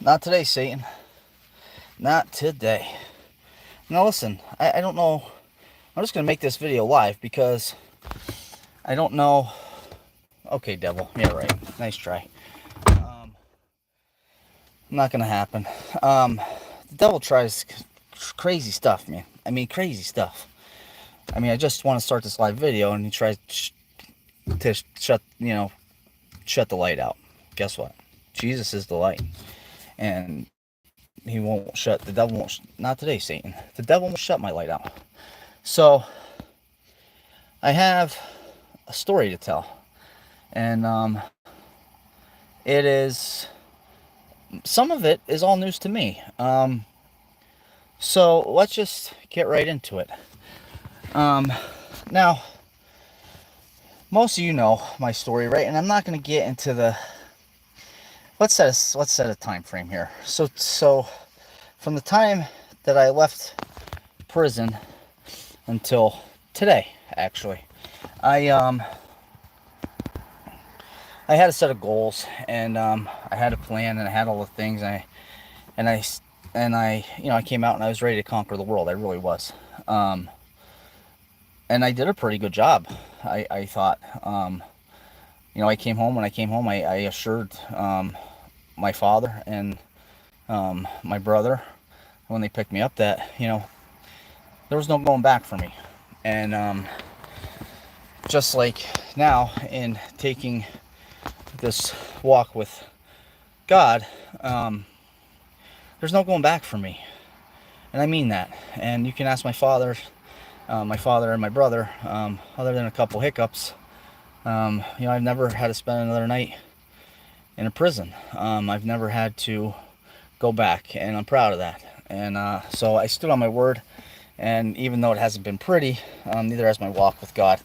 Not today, Satan. Not today. Now listen, I don't know. I'm just going to make this video live because I don't know. Okay, devil. Yeah, right. Nice try. Not going to happen. The devil tries crazy stuff, man. I mean, crazy stuff. I mean, I just want to start this live video and he tries to shut the light out. Guess what? Jesus is the light. And he won't shut, the devil won't, not today, Satan. The devil won't shut my light out. So, I have a story to tell. And it is, some of it is all news to me. So let's just get right into it. Now, most of you know my story, right? And I'm not going to get into the. Let's set a time frame here. So from the time that I left prison until today, actually, I I had a set of goals, and I had a plan, and I had all the things. And I I came out and I was ready to conquer the world. I really was. And I did a pretty good job. I thought. I came home. When I came home, I assured my father and my brother when they picked me up that there was no going back for me. And just like now in taking this walk with God, there's no going back for me. And I mean that. And you can ask my father and my brother, other than a couple hiccups, I've never had to spend another night in a prison. I've never had to go back, and I'm proud of that. And so I stood on my word, and even though it hasn't been pretty, neither has my walk with God.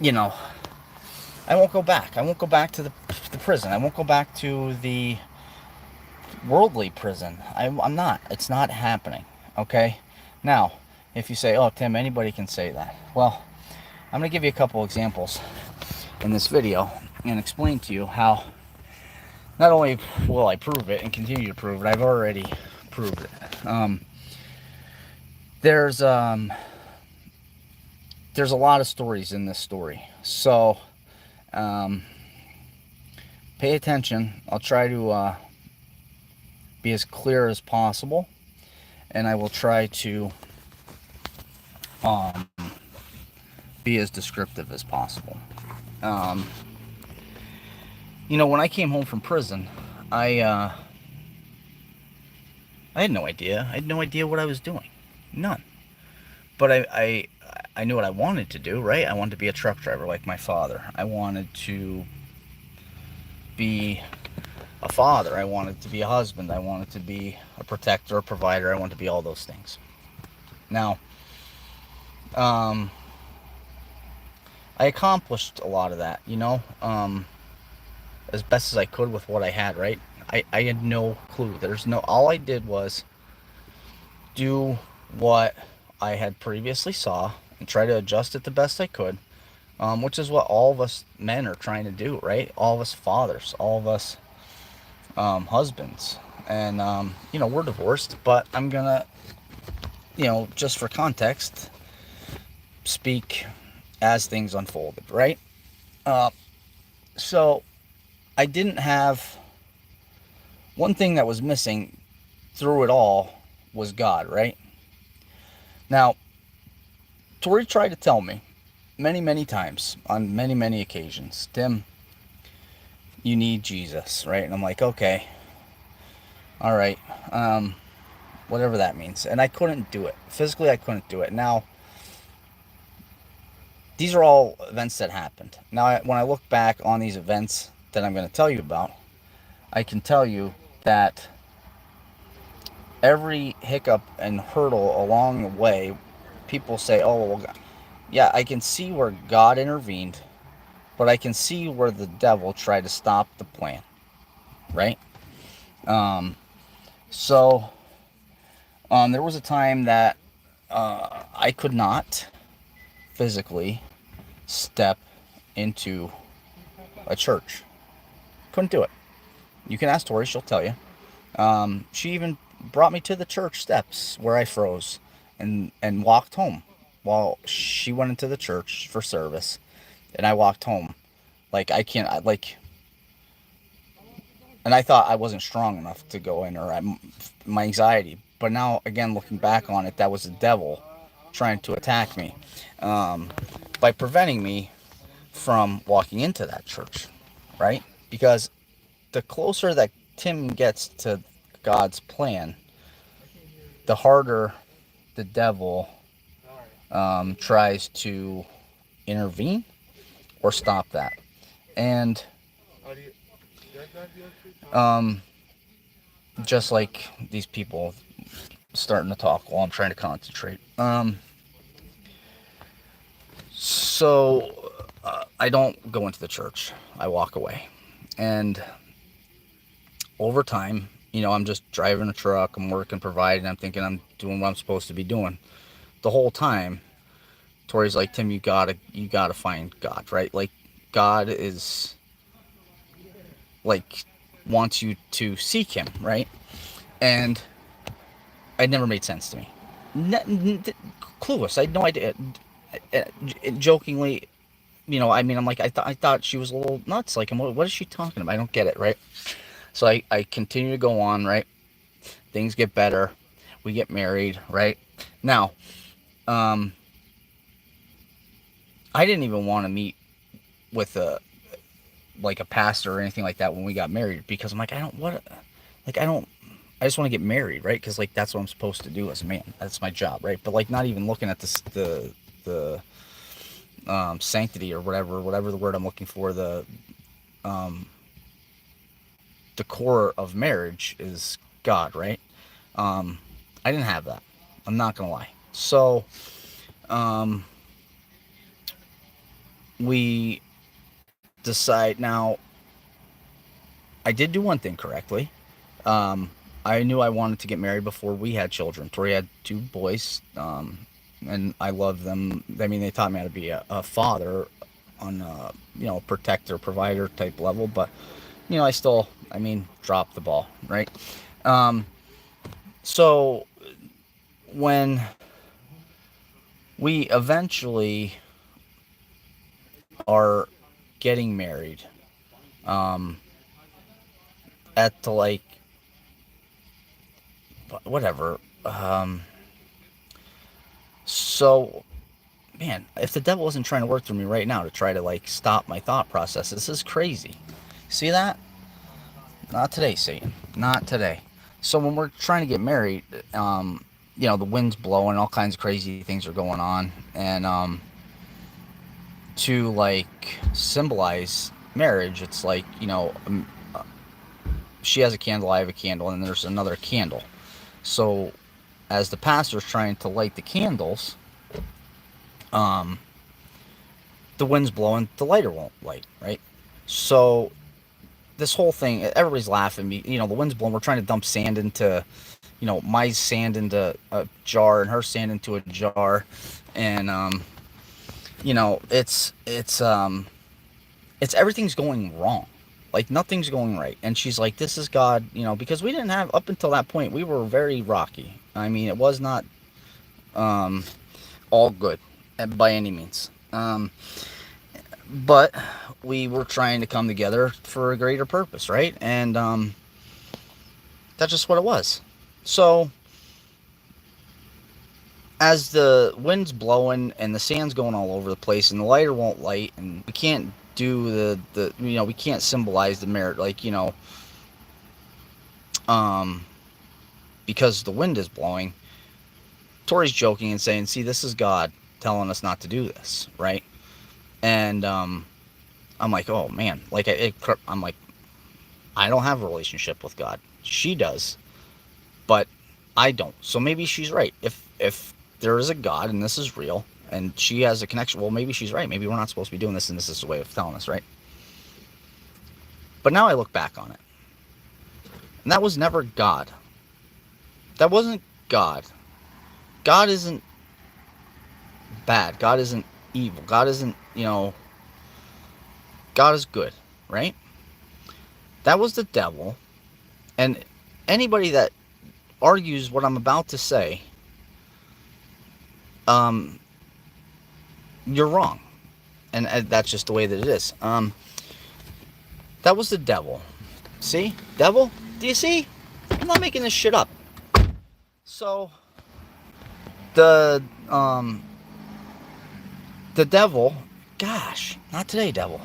You know, I won't go back. I won't go back to the prison. I won't go back to the worldly prison. I'm not. It's not happening. Okay? Now, if you say, oh, Tim, anybody can say that. Well, I'm going to give you a couple examples in this video and explain to you how not only will I prove it and continue to prove it, I've already proved it. There's a lot of stories in this story. So, pay attention. I'll try to be as clear as possible, and I will try to be as descriptive as possible. When I came home from prison, I had no idea. I had no idea what I was doing. None. But I knew what I wanted to do, right? I wanted to be a truck driver like my father. I wanted to be a father. I wanted to be a husband. I wanted to be a protector, a provider. I wanted to be all those things. Now, I accomplished a lot of that, as best as I could with what I had, right? I had no clue. All I did was do what I had previously saw and try to adjust it the best I could, which is what all of us men are trying to do, right? All of us fathers, all of us husbands. And, we're divorced, but I'm gonna, just for context, speak as things unfolded, right? So I didn't have one thing that was missing through it all was God, right? Now, Tori tried to tell me many, many times on many, many occasions, Tim, you need Jesus, right? And I'm like, okay, all right, whatever that means. And I couldn't do it. Physically, I couldn't do it. Now, these are all events that happened. Now, when I look back on these events that I'm going to tell you about, I can tell you that every hiccup and hurdle along the way, people say, oh, well, yeah, I can see where God intervened, but I can see where the devil tried to stop the plan, right? So there was a time that I could not physically step into a church. Couldn't do it. You can ask Tori, she'll tell you. She even brought me to the church steps where I froze and walked home while she went into the church for service, and I walked home. Like I can't like, and I thought I wasn't strong enough to go in, or my anxiety. But now again, looking back on it, that was the devil trying to attack me by preventing me from walking into that church, right? Because the closer that Tim gets to God's plan, the harder the devil tries to intervene or stop that. And um, just like these people starting to talk while I'm trying to concentrate. So I don't go into the church. I walk away. And over time, I'm just driving a truck, I'm working, providing, I'm thinking I'm doing what I'm supposed to be doing. The whole time, Tori's like, Tim, you gotta find God, right? Like, God is like wants you to seek Him, right? And it never made sense to me. Clueless. I had no idea. Uh, Jokingly, I mean, I'm like, I thought she was a little nuts. Like, what is she talking about? I don't get it, right? So I continue to go on, right? Things get better. We get married, right? Now, um, I didn't even want to meet with a pastor or anything like that when we got married, because I'm like, I don't, I just want to get married, right? Because like that's what I'm supposed to do as a man. That's my job, right? But like not even looking at the sanctity or whatever the word I'm looking for, um, the core of marriage is God, right? Um, I didn't have that. I'm not gonna lie. So um, we decide now. I did do one thing correctly. Um, I knew I wanted to get married before we had children. Tori had two boys, and I love them. I mean, they taught me how to be a father on a protector, provider type level. But I still, I mean, dropped the ball, right? Um, so when we eventually are getting married, um, at the like whatever. So man, if the devil wasn't trying to work through me right now to try to like stop my thought process, this is crazy. See that? Not today, Satan. Not today. So when we're trying to get married, the wind's blowing, all kinds of crazy things are going on, and to like symbolize marriage, it's like she has a candle, I have a candle, and there's another candle. So as the pastor's trying to light the candles, um, the wind's blowing, the lighter won't light, right? So this whole thing, everybody's laughing. Me, the wind's blowing. We're trying to dump sand into, my sand into a jar and her sand into a jar, and it's everything's going wrong. Like nothing's going right. And she's like, "This is God," because we didn't have up until that point. We were very rocky. I mean, it was not um, all good by any means. But we were trying to come together for a greater purpose, right? And that's just what it was. So as the wind's blowing and the sand's going all over the place and the lighter won't light and we can't do the we can't symbolize the merit, like um because the wind is blowing. Tori's joking and saying, see, this is God telling us not to do this, right? And I'm like, oh man, like I'm like, I don't have a relationship with God. She does, but I don't. So maybe she's right. If there is a God and this is real and she has a connection, well, maybe she's right. Maybe we're not supposed to be doing this, and this is a way of telling us, right? But now I look back on it, and that was never God. That wasn't God. God isn't bad. God isn't evil. God isn't, God is good, right? That was the devil. And anybody that argues what I'm about to say, um, you're wrong. And that's just the way that it is. That was the devil. See? Devil? Do you see? I'm not making this shit up. So, the, um, the devil, gosh, not today, devil.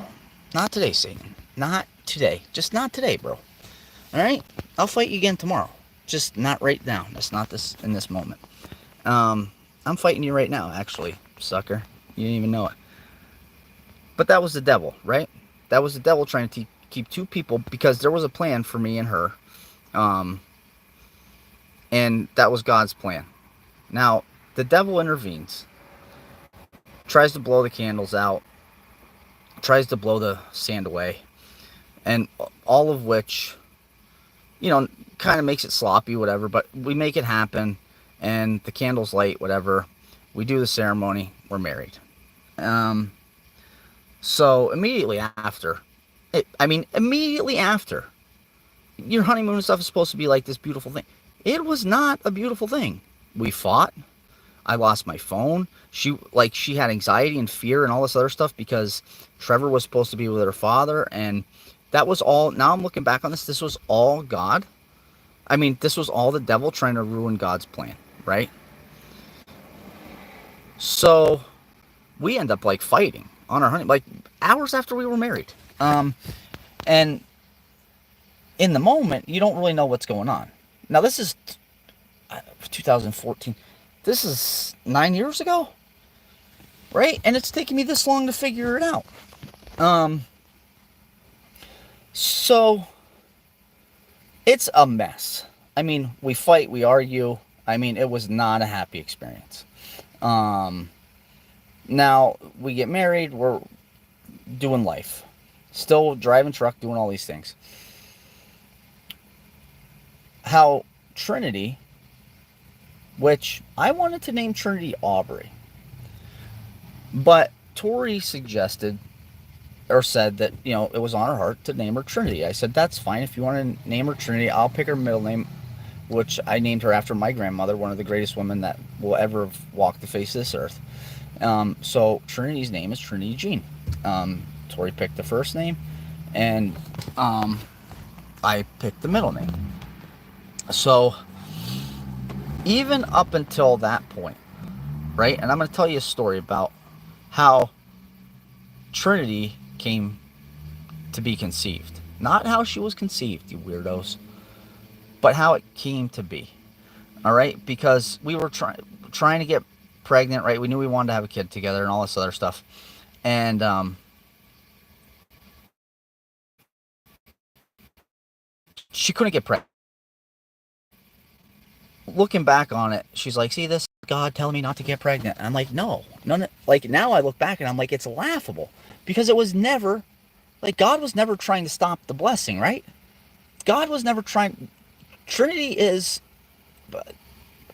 Not today, Satan. Not today. Just not today, bro. Alright? I'll fight you again tomorrow. Just not right now. That's not this in this moment. I'm fighting you right now, actually, sucker. You didn't even know it. But that was the devil, right? That was the devil trying to keep two people, because there was a plan for me and her. And that was God's plan. Now, the devil intervenes, tries to blow the candles out, tries to blow the sand away, and all of which, kind of makes it sloppy, whatever, but we make it happen, and the candles light, whatever. We do the ceremony, we're married. So immediately after, immediately after, your honeymoon and stuff is supposed to be like this beautiful thing. It was not a beautiful thing. We fought. I lost my phone. She had anxiety and fear and all this other stuff because Trevor was supposed to be with her father, and that was all. Now I'm looking back on this. This was all God. This was all the devil trying to ruin God's plan, right? So we end up fighting on our honeymoon, hours after we were married. And in the moment, you don't really know what's going on. Now, this is 2014. This is 9 years ago, right? And it's taken me this long to figure it out. So it's a mess. We fight, we argue. It was not a happy experience. Now we get married, we're doing life. Still driving truck, doing all these things. How Trinity, which I wanted to name Trinity Aubrey, but Tori suggested or said that, it was on her heart to name her Trinity. I said, that's fine. If you want to name her Trinity, I'll pick her middle name, which I named her after my grandmother, one of the greatest women that will ever walk the face of this earth. So Trinity's name is Trinity Jean. Tori picked the first name, and I picked the middle name. So even up until that point, right? And I'm going to tell you a story about how Trinity came to be conceived. Not how she was conceived, you weirdos, but how it came to be. All right? Because we were trying to get pregnant, right? We knew we wanted to have a kid together and all this other stuff. And she couldn't get pregnant. Looking back on it, she's like, see, this is God telling me not to get pregnant. And I'm like, no. Now I look back and I'm like, it's laughable. Because it was never, God was never trying to stop the blessing, right? God was never trying. Trinity is,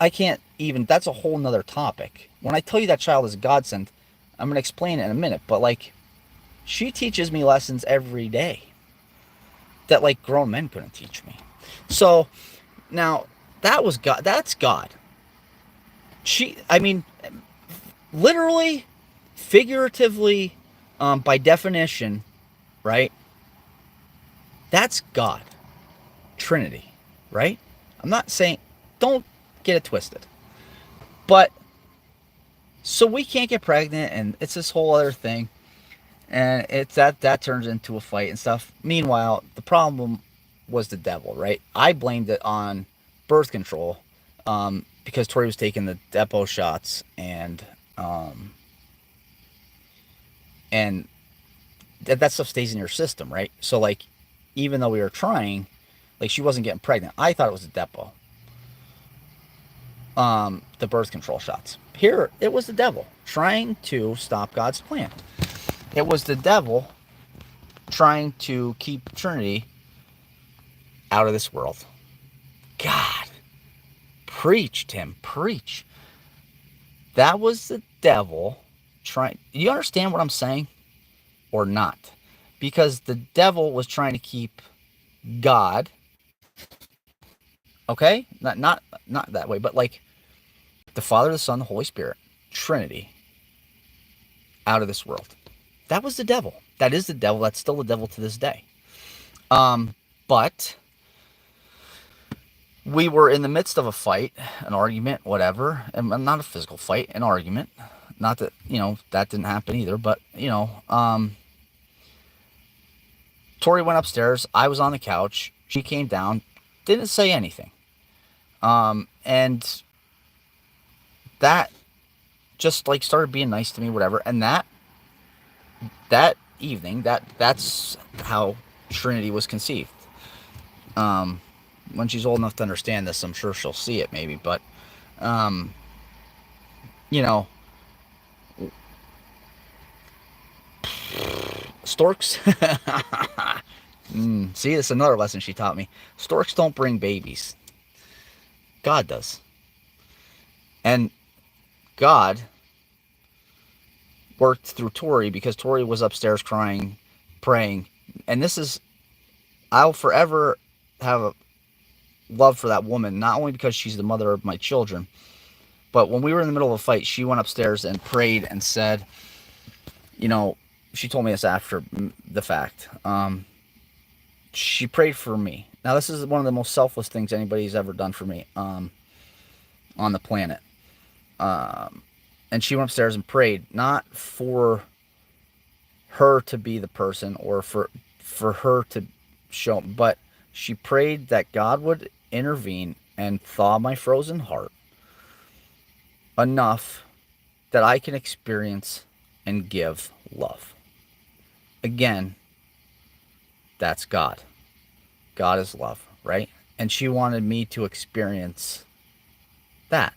I can't even, that's a whole nother topic. When I tell you that child is a godsend, I'm going to explain it in a minute. But, she teaches me lessons every day that, grown men couldn't teach me. So, now, that was God. That's God. Literally, figuratively, by definition, right? That's God. Trinity, right? I'm not saying, don't get it twisted. But, so we can't get pregnant, and it's this whole other thing. And it's that turns into a fight and stuff. Meanwhile, the problem was the devil, right? I blamed it on birth control, because Tori was taking the Depo shots, and that stuff stays in your system, right? So, even though we were trying, she wasn't getting pregnant. I thought it was the Depo, the birth control shots. Here, it was the devil trying to stop God's plan. It was the devil trying to keep Trinity out of this world. God. Preach, Tim. Preach. That was the devil trying. You understand what I'm saying? Or not? Because the devil was trying to keep God Okay? Not that way, but like the Father, the Son, the Holy Spirit, Trinity, out of this world. That was the devil. That is the devil. That's still the devil to this day. But we were in the midst of a fight, an argument, whatever, and not a physical fight, an argument. Not that, that didn't happen either, but, Tori went upstairs. I was on the couch. She came down, didn't say anything. And that just like started being nice to me, whatever. And that evening, that's how Trinity was conceived. When she's old enough to understand this, I'm sure she'll see it maybe, but you know, storks. See, this is another lesson she taught me. Storks don't bring babies. God does. And God worked through Tori because Tori was upstairs crying, praying. And this is, I'll forever have a love for that woman, not only because she's the mother of my children, but when we were in the middle of a fight, she went upstairs and prayed and said, she told me this after the fact. She prayed for me. Now, this is one of the most selfless things anybody's ever done for me on the planet. And she went upstairs and prayed, not for her to be the person or for her to show, but she prayed that God would intervene and thaw my frozen heart enough that I can experience and give love. Again, that's God. God is love, right? And she wanted me to experience that.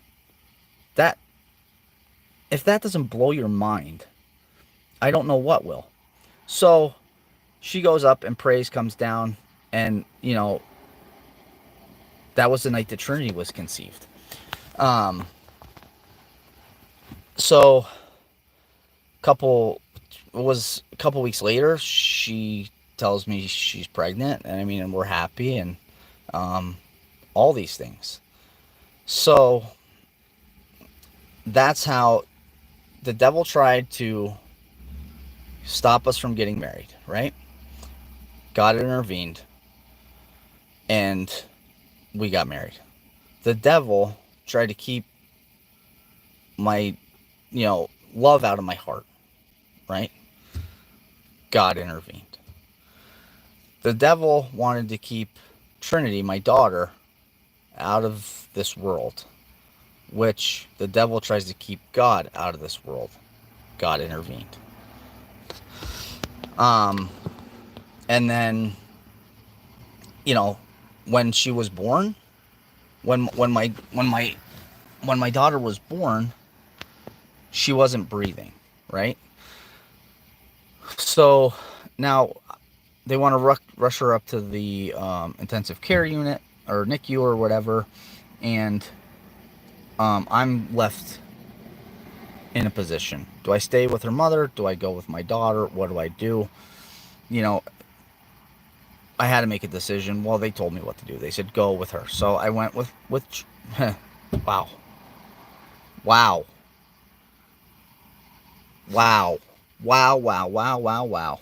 If that doesn't blow your mind, I don't know what will. So she goes up and prays, comes down, and that was the night the Trinity was conceived. So it was a couple weeks later, she tells me she's pregnant, and we're happy, and all these things. So that's how the devil tried to stop us from getting married, right? God intervened, and we got married. The devil tried to keep my, love out of my heart, right? God intervened. The devil wanted to keep Trinity, my daughter, out of this world, which the devil tries to keep God out of this world. God intervened. And then, when she was born, when my daughter was born, she wasn't breathing, right? So now they want to rush her up to the intensive care unit or NICU or whatever, and I'm left in a position. Do I stay with her mother? Do I go with my daughter? What do I do? I had to make a decision. Well, they told me what to do. They said go with her. So I went with wow. Wow. Wow. Wow, wow, wow, wow, wow.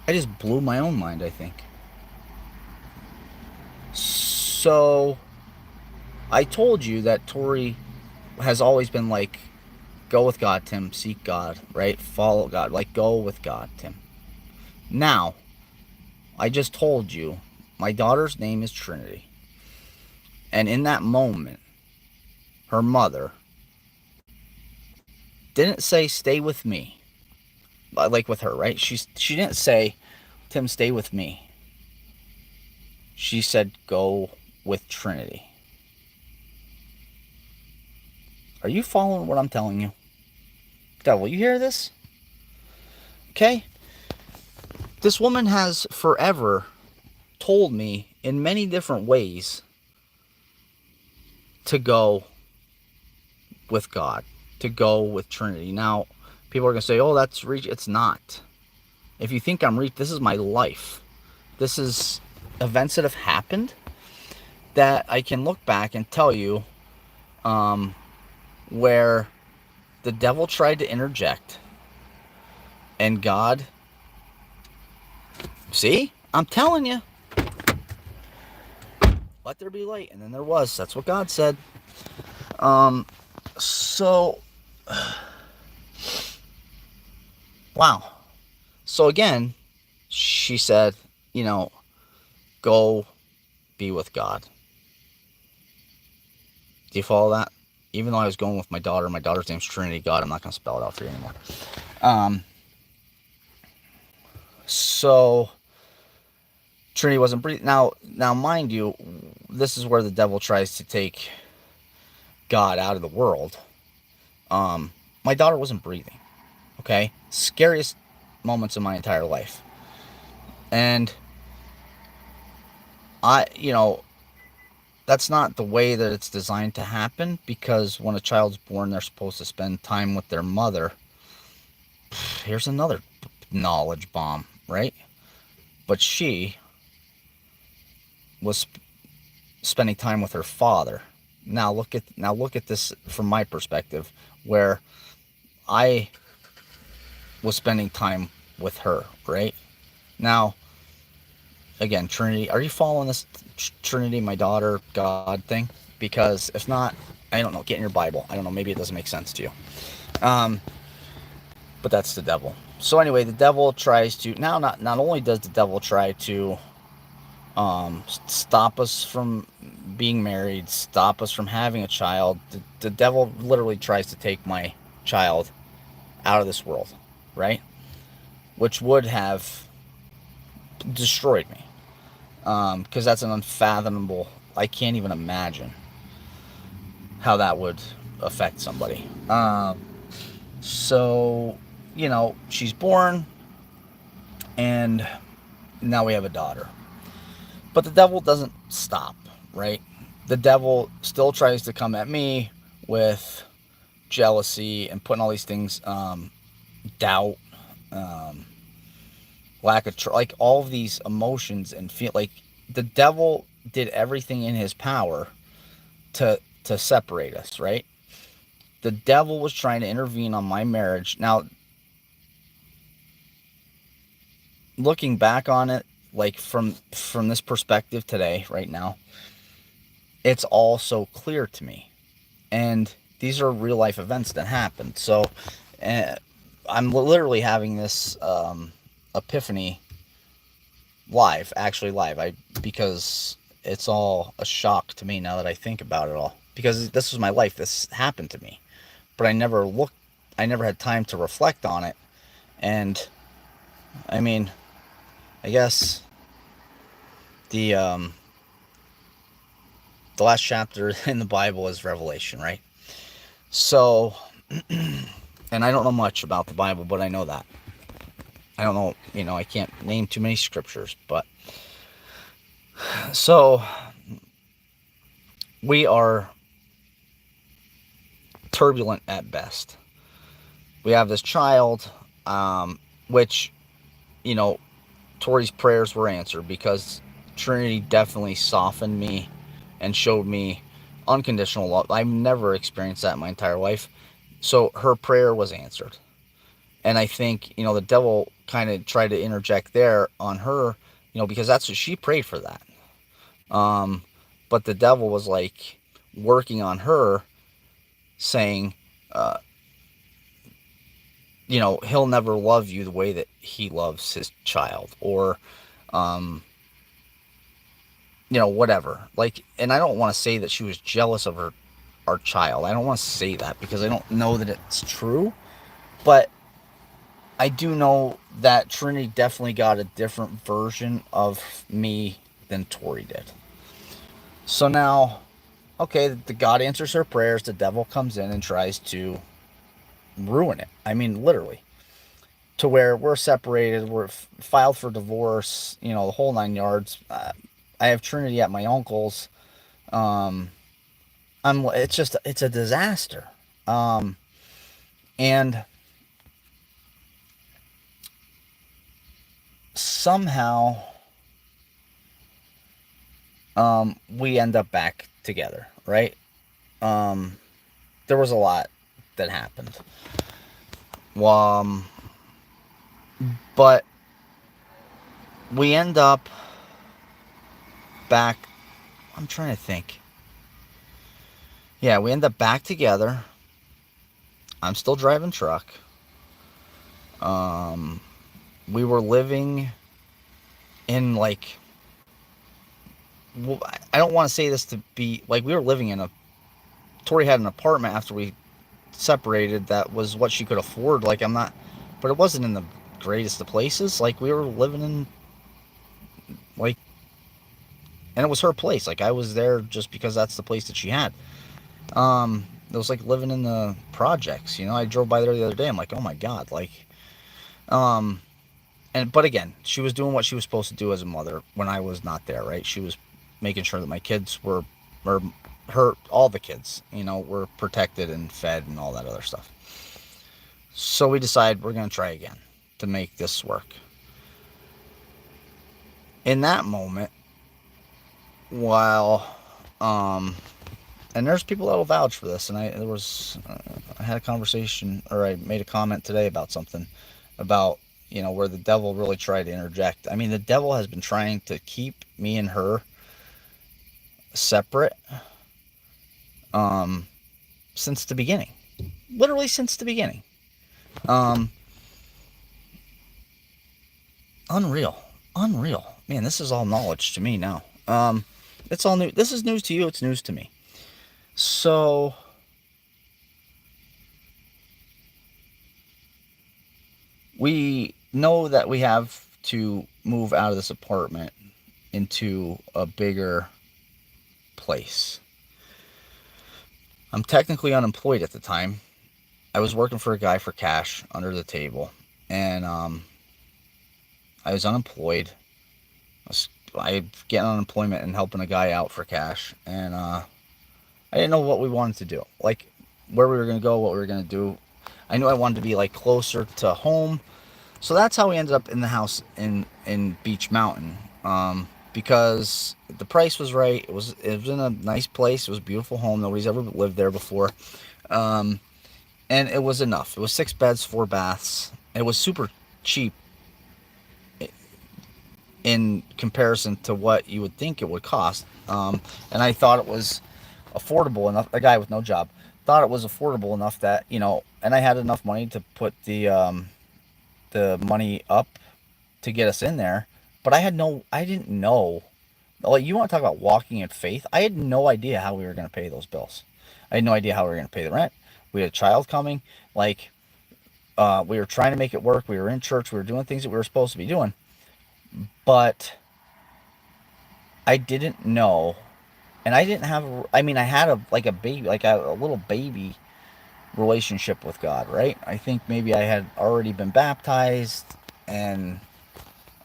I just blew my own mind, I think. So I told you that Tori has always been like, go with God, Tim. Seek God, right? Follow God. Like, go with God, Tim. Now, I just told you my daughter's name is Trinity. And in that moment, her mother didn't say, stay with me. Like with her, right? She didn't say, Tim, stay with me. She said, go with Trinity. Are you following what I'm telling you? Devil, you hear this? Okay? This woman has forever told me in many different ways to go with God, to go with Trinity. Now, people are going to say, oh, that's reach. It's not. If you think I'm this is my life. This is events that have happened that I can look back and tell you where the devil tried to interject and God, see, I'm telling you, let there be light, and then there was. That's what God said. So, wow. So again, she said, go be with God. Do you follow that? Even though I was going with my daughter's name's Trinity God. I'm not going to spell it out for you anymore. So Trinity wasn't breathing. Now, mind you, this is where the devil tries to take God out of the world. My daughter wasn't breathing. Okay, scariest moments of my entire life, and that's not the way that it's designed to happen, because when a child's born, they're supposed to spend time with their mother. Here's another knowledge bomb, right? But she was spending time with her father. Now look at this from my perspective, where I was spending time with her, right? Now, again, Trinity, are you following this Trinity, my daughter, God thing? Because if not, I don't know, get in your Bible. I don't know, maybe it doesn't make sense to you. But that's the devil. So anyway, the devil tries to, now not only does the devil try to stop us from being married, stop us from having a child, the devil literally tries to take my child out of this world, right? Which would have destroyed me, because that's an unfathomable, I can't even imagine how that would affect somebody. So, she's born, and now we have a daughter. But the devil doesn't stop, right? The devil still tries to come at me with jealousy and putting all these things, doubt, lack of like all of these emotions, and feel like the devil did everything in his power to separate us, right? The devil was trying to intervene on my marriage. Now, looking back on it, like from this perspective today, right now, it's all so clear to me. And these are real life events that happened. So I'm literally having this epiphany actually live, because it's all a shock to me now that I think about it all. Because this was my life. This happened to me. But I never had time to reflect on it. And I mean, I guess the last chapter in the Bible is Revelation, right? So, and I don't know much about the Bible, but I know that. I don't know, I can't name too many scriptures, but so we are turbulent at best. We have this child, which, Tori's prayers were answered, because Trinity definitely softened me and showed me unconditional love. I've never experienced that in my entire life. So her prayer was answered. And I think, the devil kind of tried to interject there on her, because that's what she prayed for that. But the devil was like working on her, saying, he'll never love you the way that he loves his child, or, whatever. Like, and I don't want to say that she was jealous of our child. I don't want to say that, because I don't know that it's true. But I do know that Trinity definitely got a different version of me than Tori did. So now, okay, the God answers her prayers. The devil comes in and tries to ruin it. I mean, literally. To where we're separated, we're filed for divorce, the whole 9 yards. I have Trinity at my uncle's. It's a disaster. And somehow we end up back together, right? Um, there was a lot that happened. Um, but we end up back. I'm trying to think. Yeah, we end up back together. I'm still driving truck. Um, we were living in like, well, I don't want to say this to be like, we were living in a, Tori had an apartment after we separated that was what she could afford. Like, I'm not, but it wasn't in the greatest of places. Like, we were living in, like, and it was her place. Like, I was there just because that's the place that she had. It was like living in the projects. I drove by there the other day. I'm like, oh my god, like, um, but again, she was doing what she was supposed to do as a mother when I was not there. Right? She was making sure that my kids or all the kids, were protected and fed and all that other stuff. So we decided we're going to try again to make this work. In that moment, while, and there's people that will vouch for this, and I had a conversation, or I made a comment today about something, about, where the devil really tried to interject. I mean, the devil has been trying to keep me and her separate, since the beginning. Literally since the beginning. Unreal. Unreal. Man, this is all knowledge to me now. It's all new. This is news to you. It's news to me. So, we know that we have to move out of this apartment into a bigger place. I'm technically unemployed at the time. I was working for a guy for cash under the table, and I was unemployed. I getting unemployment and helping a guy out for cash, and I didn't know what we wanted to do, like where we were gonna go, what we were gonna do. I knew I wanted to be like closer to home, so that's how we ended up in the house in Beach Mountain. Because the price was right. It was in a nice place. It was a beautiful home. Nobody's ever lived there before. Um, and it was enough. It was 6 beds, 4 baths. It was super cheap in comparison to what you would think it would cost. And I thought it was affordable enough. A guy with no job thought it was affordable enough that, and I had enough money to put the money up to get us in there. But I didn't know. Like, you want to talk about walking in faith? I had no idea how we were going to pay those bills. I had no idea how we were going to pay the rent. We had a child coming. Like, we were trying to make it work. We were in church. We were doing things that we were supposed to be doing. But I didn't know. And I didn't have, I mean, I had a baby, like a little baby relationship with God, right? I think maybe I had already been baptized, and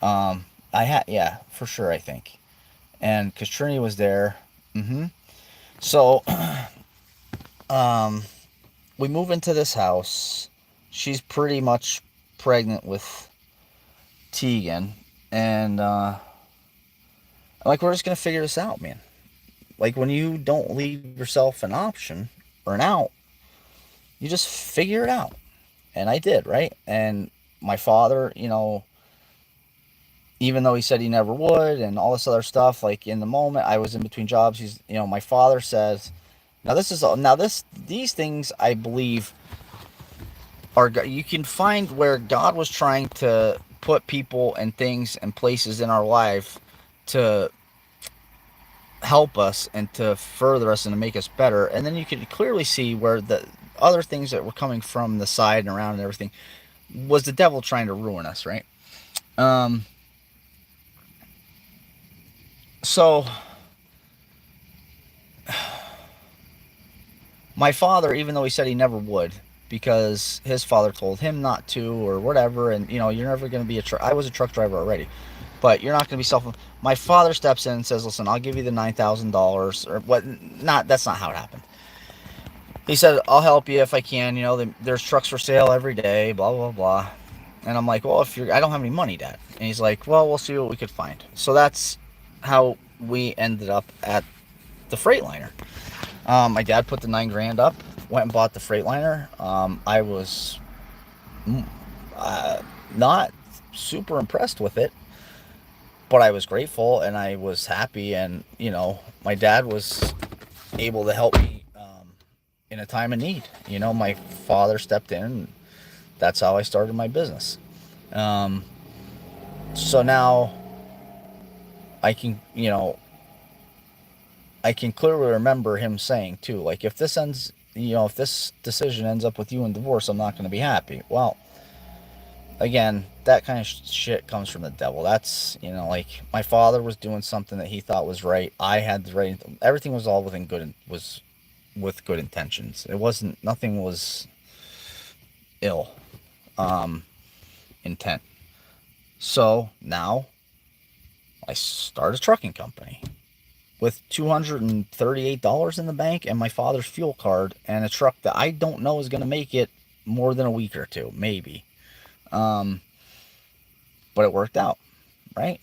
I had, yeah, for sure, I think. And because Trinity was there. So, we move into this house. She's pretty much pregnant with Tegan, and like, we're just gonna figure this out, man. Like, when you don't leave yourself an option or an out, you just figure it out. And I did, right? And my father, even though he said he never would and all this other stuff, like, in the moment I was in between jobs, my father says, these things, I believe, are, you can find where God was trying to put people and things and places in our life to help us and to further us and to make us better. And then you can clearly see where the other things that were coming from the side and around and everything was the devil trying to ruin us, right? So my father, even though he said he never would, because his father told him not to or whatever, and you're never going to be I was a truck driver already, but you're not going to be my father steps in and says, listen, I'll give you the $9,000 or what. That's not how it happened. He said, I'll help you if I can. There's trucks for sale every day, blah blah blah. And I'm like, well, I don't have any money, Dad. And he's like, well, we'll see what we could find. So that's how we ended up at the Freightliner. My dad put the 9 grand up, went and bought the Freightliner. I was uh, not super impressed with it, but I was grateful and I was happy. And, my dad was able to help me in a time of need. My father stepped in, and that's how I started my business. Um, so now I can, I can clearly remember him saying too, like, if this decision ends up with you in divorce, I'm not going to be happy. Well, again, that kind of shit comes from the devil. That's, like, my father was doing something that he thought was right. I had the right, everything was all was with good intentions. It wasn't, nothing was ill intent. So now I start a trucking company with $238 in the bank and my father's fuel card and a truck that I don't know is going to make it more than a week or two, maybe. Um, but it worked out, right?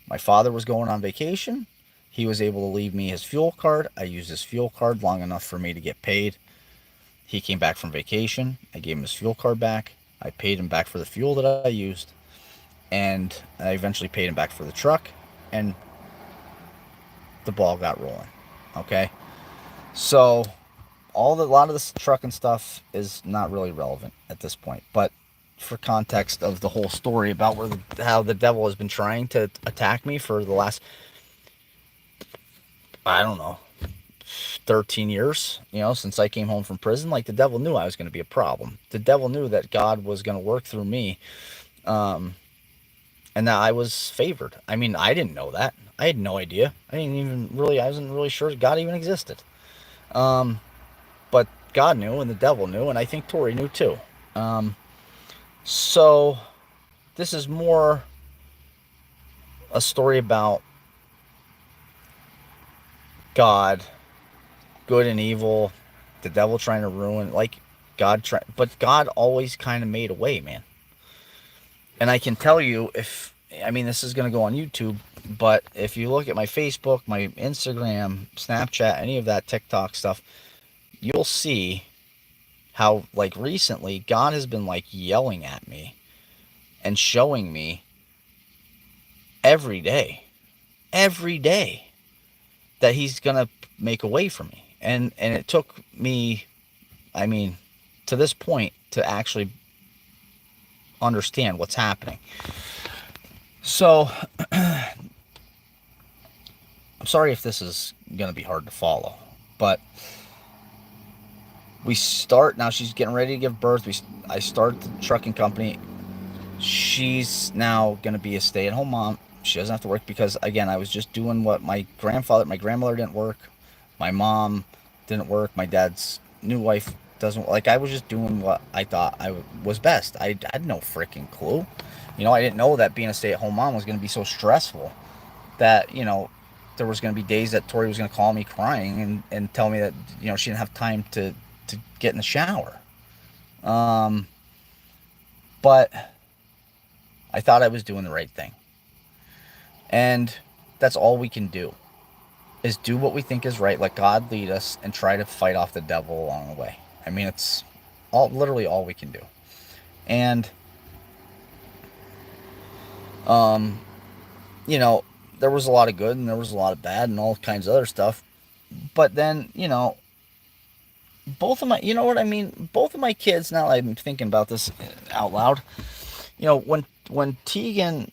My father was going on vacation. He was able to leave me his fuel card. I used his fuel card long enough for me to get paid. He came back from vacation. I gave him his fuel card back. I paid him back for the fuel that I used. And I eventually paid him back for the truck. And the ball got rolling. Okay? So a lot of this trucking stuff is not really relevant at this point. But for context of the whole story about how the devil has been trying to attack me for the last, I don't know, 13 years, since I came home from prison, like, the devil knew I was going to be a problem. The devil knew that God was going to work through me, and that I was favored. I mean, I didn't know that. I had no idea. I wasn't really sure God even existed. But God knew, and the devil knew, and I think Tori knew too. So this is more a story about God, good and evil, the devil trying to ruin, like, but God always kind of made a way, man. And I can tell you, this is going to go on YouTube, but if you look at my Facebook, my Instagram, Snapchat, any of that TikTok stuff, you'll see how, like, recently God has been, like, yelling at me and showing me every day that he's going to make a way for me. And it took me, to this point, to actually understand what's happening. So I'm sorry if this is going to be hard to follow, but now she's getting ready to give birth. I start the trucking company. She's now going to be a stay-at-home mom. She doesn't have to work because, again, I was just doing what my grandmother didn't work. My mom didn't work. My dad's new wife doesn't, like, I was just doing what I thought was best. I had no freaking clue. I didn't know that being a stay-at-home mom was going to be so stressful that, there was going to be days that Tori was going to call me crying and tell me that, she didn't have time to get in the shower. But I thought I was doing the right thing. And that's all we can do, is do what we think is right, let God lead us, and try to fight off the devil along the way. It's literally all we can do. And, there was a lot of good and there was a lot of bad and all kinds of other stuff. But then, both of my, both of my kids, now I'm thinking about this out loud, when Tegan,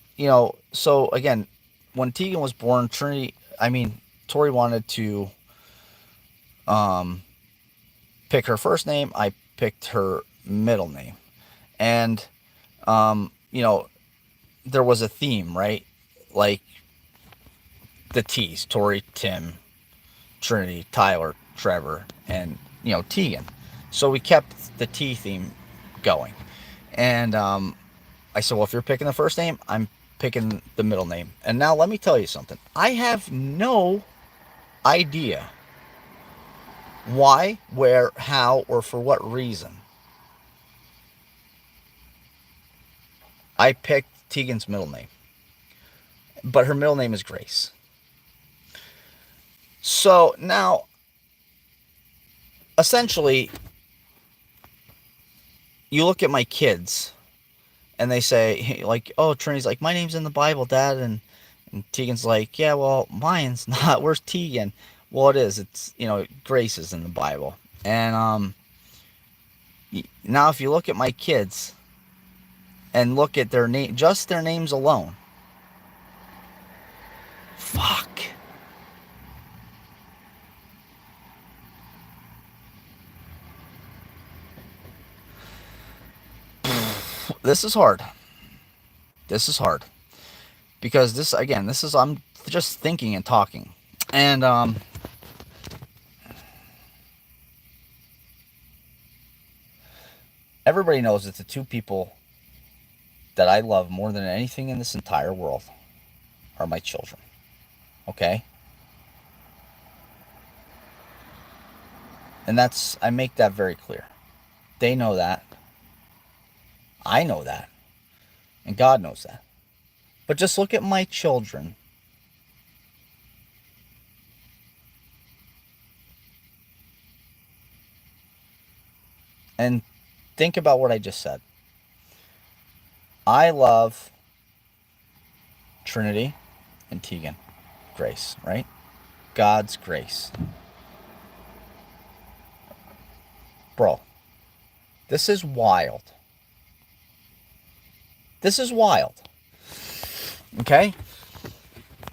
so again, when Tegan was born, Tori wanted to pick her first name. I picked her middle name. And, there was a theme, right? Like the T's, Tori, Tim, Trinity, Tyler, Trevor, and, Tegan. So we kept the T theme going. And I said, well, if you're picking the first name, I'm picking the middle name. And now let me tell you something. I have no idea why, where, how, or for what reason I picked Tegan's middle name, but her middle name is Grace. So now, essentially, you look at my kids and they say, like, oh, Trinity's like, my name's in the Bible, Dad. And Tegan's like, yeah, well, mine's not. Where's Tegan? Well, it is. It's, Grace is in the Bible. And now if you look at my kids and look at their name, just their names alone, fuck. This is hard. This is hard. Because I'm just thinking and talking. And, everybody knows that the two people that I love more than anything in this entire world are my children. Okay? And I make that very clear. They know that. I know that. And God knows that. But just look at my children. And think about what I just said. I love Trinity and Tegan. Grace, right? God's grace. Bro, this is wild. This is wild. Okay?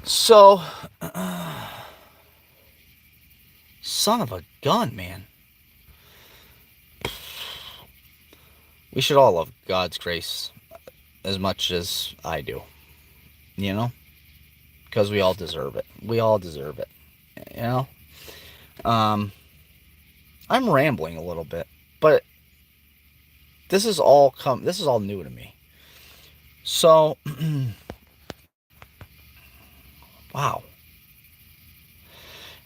So, son of a gun, man. We should all love God's grace as much as I do. Because we all deserve it. We all deserve it. I'm rambling a little bit, but this is all new to me. So, wow.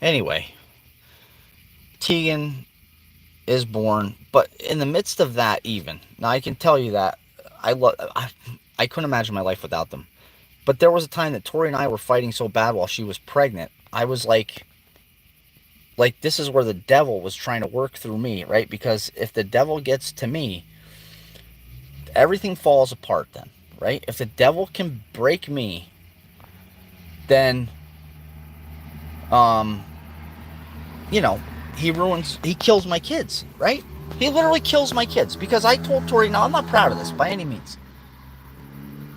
Anyway, Tegan is born, but in the midst of that, even now, I can tell you that I couldn't imagine my life without them. But there was a time that Tori and I were fighting so bad while she was pregnant. I was like this is where the devil was trying to work through me, right? Because if the devil gets to me, everything falls apart then, right? If the devil can break me, then, he kills my kids, right? He literally kills my kids because I told Tori, no, I'm not proud of this by any means.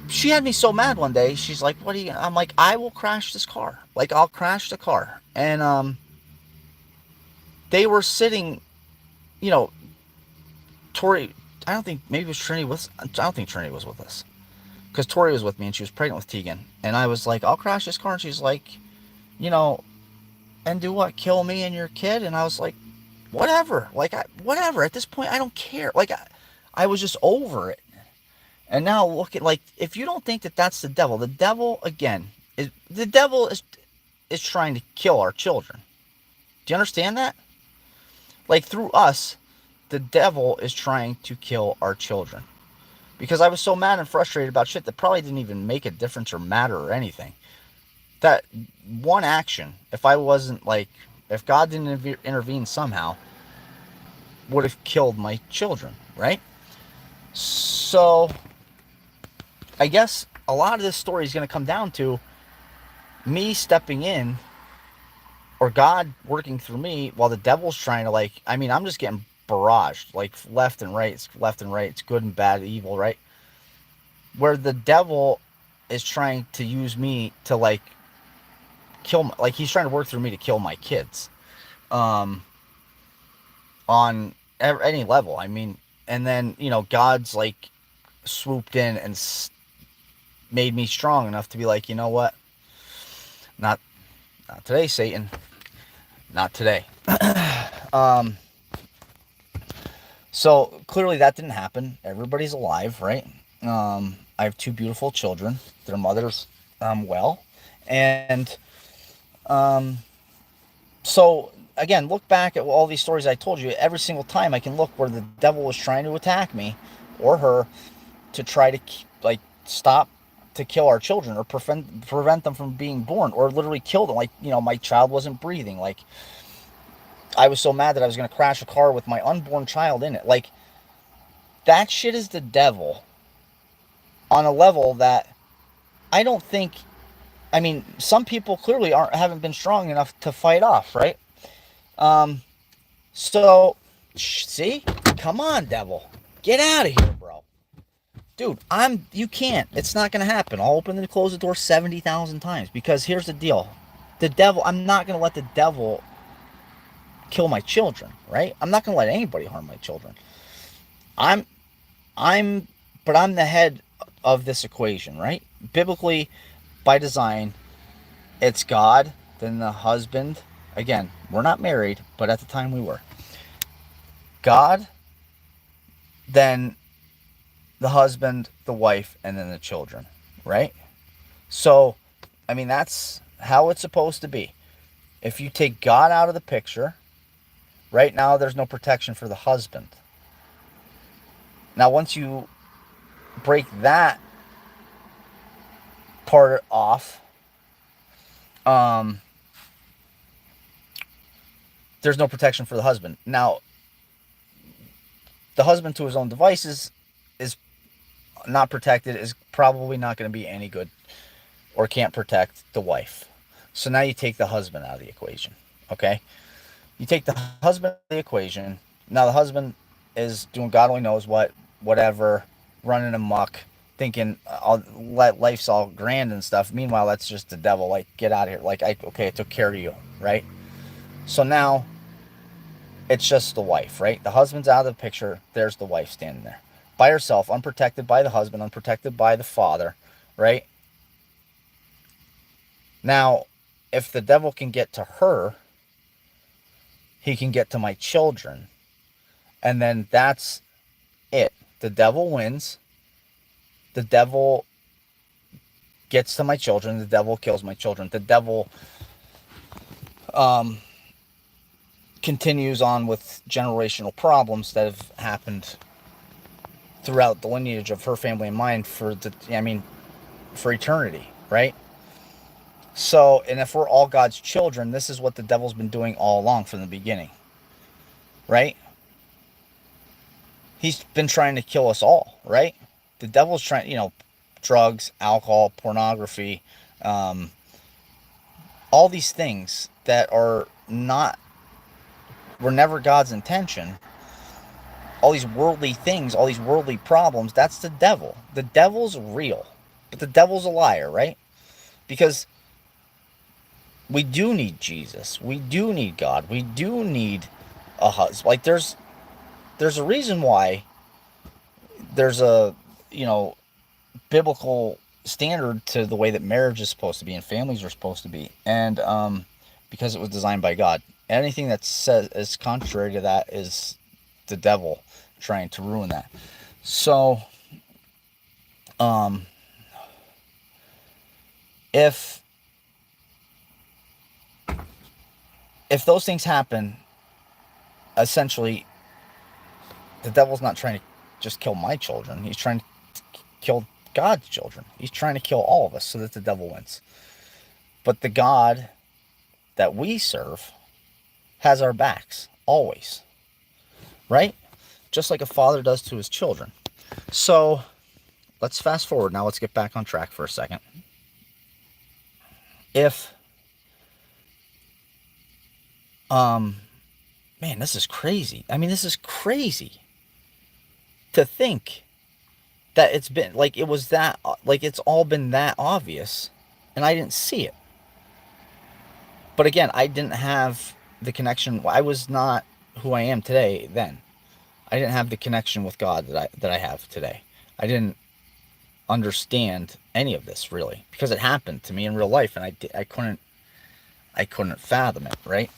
She had me so mad one day. She's like, what are you, I'm like, I will crash this car. Like, I'll crash the car. And, they were sitting, Tori, I don't think Trinity was with us. Because Tori was with me and she was pregnant with Tegan. And I was like, I'll crash this car. And she's like, and do what? Kill me and your kid? And I was like, whatever. Like, whatever. At this point, I don't care. Like, I was just over it. And now look at, like, if you don't think that that's the devil, again, is trying to kill our children. Do you understand that? Like, through us, the devil is trying to kill our children. Because I was so mad and frustrated about shit that probably didn't even make a difference or matter or anything. That one action, if God didn't intervene somehow, would have killed my children, right? So, I guess a lot of this story is going to come down to me stepping in, or God working through me while the devil's trying to, I'm just getting barraged, left and right. It's good and bad, evil, right? Where the devil is trying to use me to, kill, he's trying to work through me to kill my kids. On any level. And then, God's, swooped in and made me strong enough to be like, you know what? Not today, Satan. Not today. So clearly that didn't happen. Everybody's alive, right? I have two beautiful children. Their mother's well. And so again, look back at all these stories I told you. Every single time I can look where the devil was trying to attack me or her to try to stop to kill our children or prevent them from being born or literally kill them. Like, my child wasn't breathing. Like, I was so mad that I was going to crash a car with my unborn child in it. Like, that shit is the devil on a level that I don't think. I mean, some people clearly haven't been strong enough to fight off, right? Um, so, see, come on, devil, get out of here, bro. Dude, you can't. It's not gonna happen. I'll open and close the door 70,000 times because here's the deal: the devil. I'm not gonna let the devil kill my children, right? I'm not gonna let anybody harm my children. I'm, I'm, but I'm the head of this equation, right? Biblically, by design, it's God, then the husband. Again, we're not married, but at the time we were. God, then the husband, the wife, and then the children, right? So, I mean, that's how it's supposed to be. If you take God out of the picture, right now there's no protection for the husband. Now, once you break that part off, there's no protection for the husband. Now, the husband to his own devices is not protected, is probably not going to be any good, or can't protect the wife. So now you take the husband out of the equation, okay? You take the husband out of the equation. Now the husband is doing God only knows what, whatever, running amok, thinking life's all grand and stuff. Meanwhile, that's just the devil. Like, get out of here. Like, I took care of you, right? So now it's just the wife, right? The husband's out of the picture. There's the wife standing there by herself, unprotected by the husband, unprotected by the father, right? Now, if the devil can get to her, he can get to my children. And then that's it. The devil wins. The devil gets to my children. The devil kills my children. The devil continues on with generational problems that have happened throughout the lineage of her family and mine for eternity, right? So, and if we're all God's children, this is what the devil's been doing all along from the beginning, right? He's been trying to kill us all, right? The devil's trying, drugs, alcohol, pornography, all these things that were never God's intention. All these worldly things, all these worldly problems, that's the devil. The devil's real, but the devil's a liar, right? Because we do need Jesus. We do need God. We do need a husband. Like, there's a reason why there's a, biblical standard to the way that marriage is supposed to be and families are supposed to be. And because it was designed by God. Anything that says is contrary to that is the devil trying to ruin that. So, if those things happen, essentially, the devil's not trying to just kill my children. He's trying to kill God's children. He's trying to kill all of us so that the devil wins. But the God that we serve has our backs, always. Right? Just like a father does to his children. So, let's fast forward. Now let's get back on track for a second. If, man, this is crazy. I mean, this is crazy to think that it's been, like, it was that, like, it's all been that obvious, and I didn't see it. But again, I didn't have the connection. I was not who I am today then. I didn't have the connection with God that I have today. I didn't understand any of this, really, because it happened to me in real life, and I couldn't fathom it, right?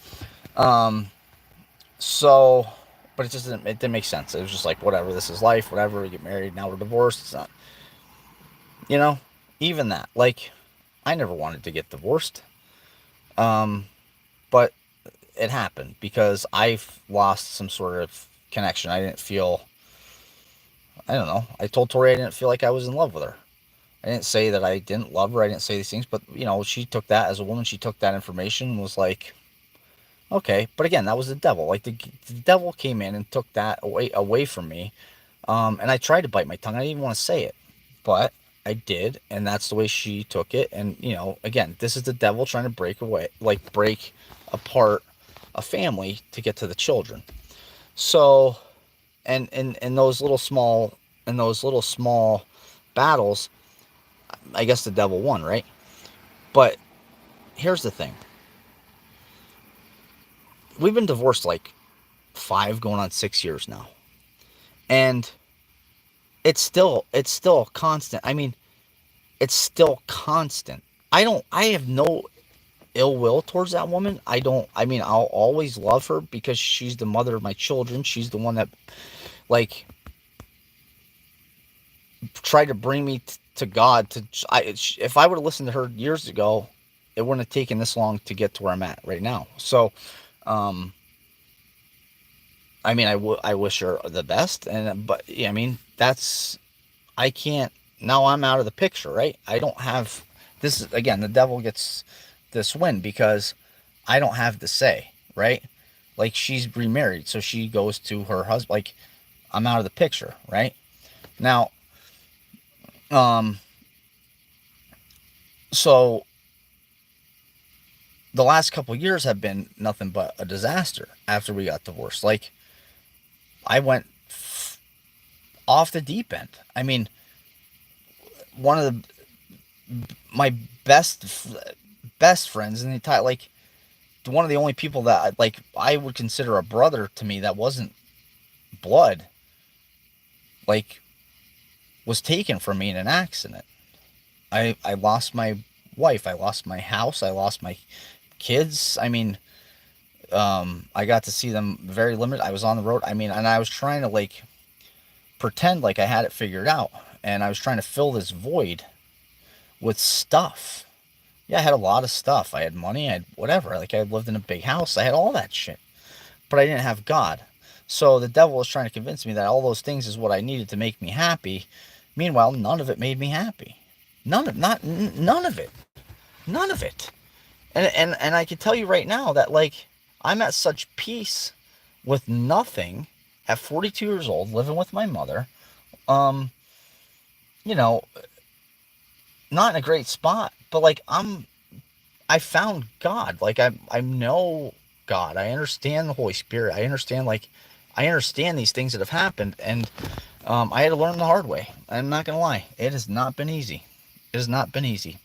So, but it didn't make sense. It was just like, whatever, this is life, whatever, we get married, now we're divorced. It's not, even that, like, I never wanted to get divorced. But it happened because I've lost some sort of connection. I don't know. I told Tori I didn't feel like I was in love with her. I didn't say that I didn't love her. I didn't say these things, but she took that as a woman. She took that information and was like, okay. But again, that was the devil. Like the devil came in and took that away from me. And I tried to bite my tongue. I didn't even want to say it, but I did, and that's the way she took it. And again, this is the devil trying to break apart a family to get to the children. So, and in those little small battles, I guess the devil won, right? But here's the thing: we've been divorced like 5 going on 6 years now, and it's still constant. I mean, it's still constant. I have no ill will towards that woman. I mean, I'll always love her because she's the mother of my children. She's the one that, like, tried to bring me to God. If I would have listened to her years ago, it wouldn't have taken this long to get to where I'm at right now. So, um, I mean, I wish her the best, but yeah, I mean, I can't. Now I'm out of the picture, right? I don't have this. Again, the devil gets this win because I don't have the say, right? Like, she's remarried, so she goes to her husband. Like, I'm out of the picture, right? Now, um, so the last couple of years have been nothing but a disaster after we got divorced. Like, I went off the deep end. I mean, one of my best friends in the entire, like, one of the only people that like I would consider a brother to me that wasn't blood, like, was taken from me in an accident. I lost my wife, I lost my house, I lost my kids. I mean, I got to see them very limited. I was on the road. I mean, and I was trying to, like, pretend like I had it figured out, and I was trying to fill this void with stuff. Yeah, I had a lot of stuff. I had money, I had whatever. Like, I lived in a big house. I had all that shit. But I didn't have God. So the devil was trying to convince me that all those things is what I needed to make me happy. Meanwhile, none of it made me happy. None of it. None of it. And I can tell you right now that, like, I'm at such peace with nothing at 42 years old, living with my mother. Um, you know, not in a great spot, but, like, I found God. Like, I know God. I understand the Holy Spirit. I understand these things that have happened, and I had to learn the hard way. I'm not gonna lie. It has not been easy. It has not been easy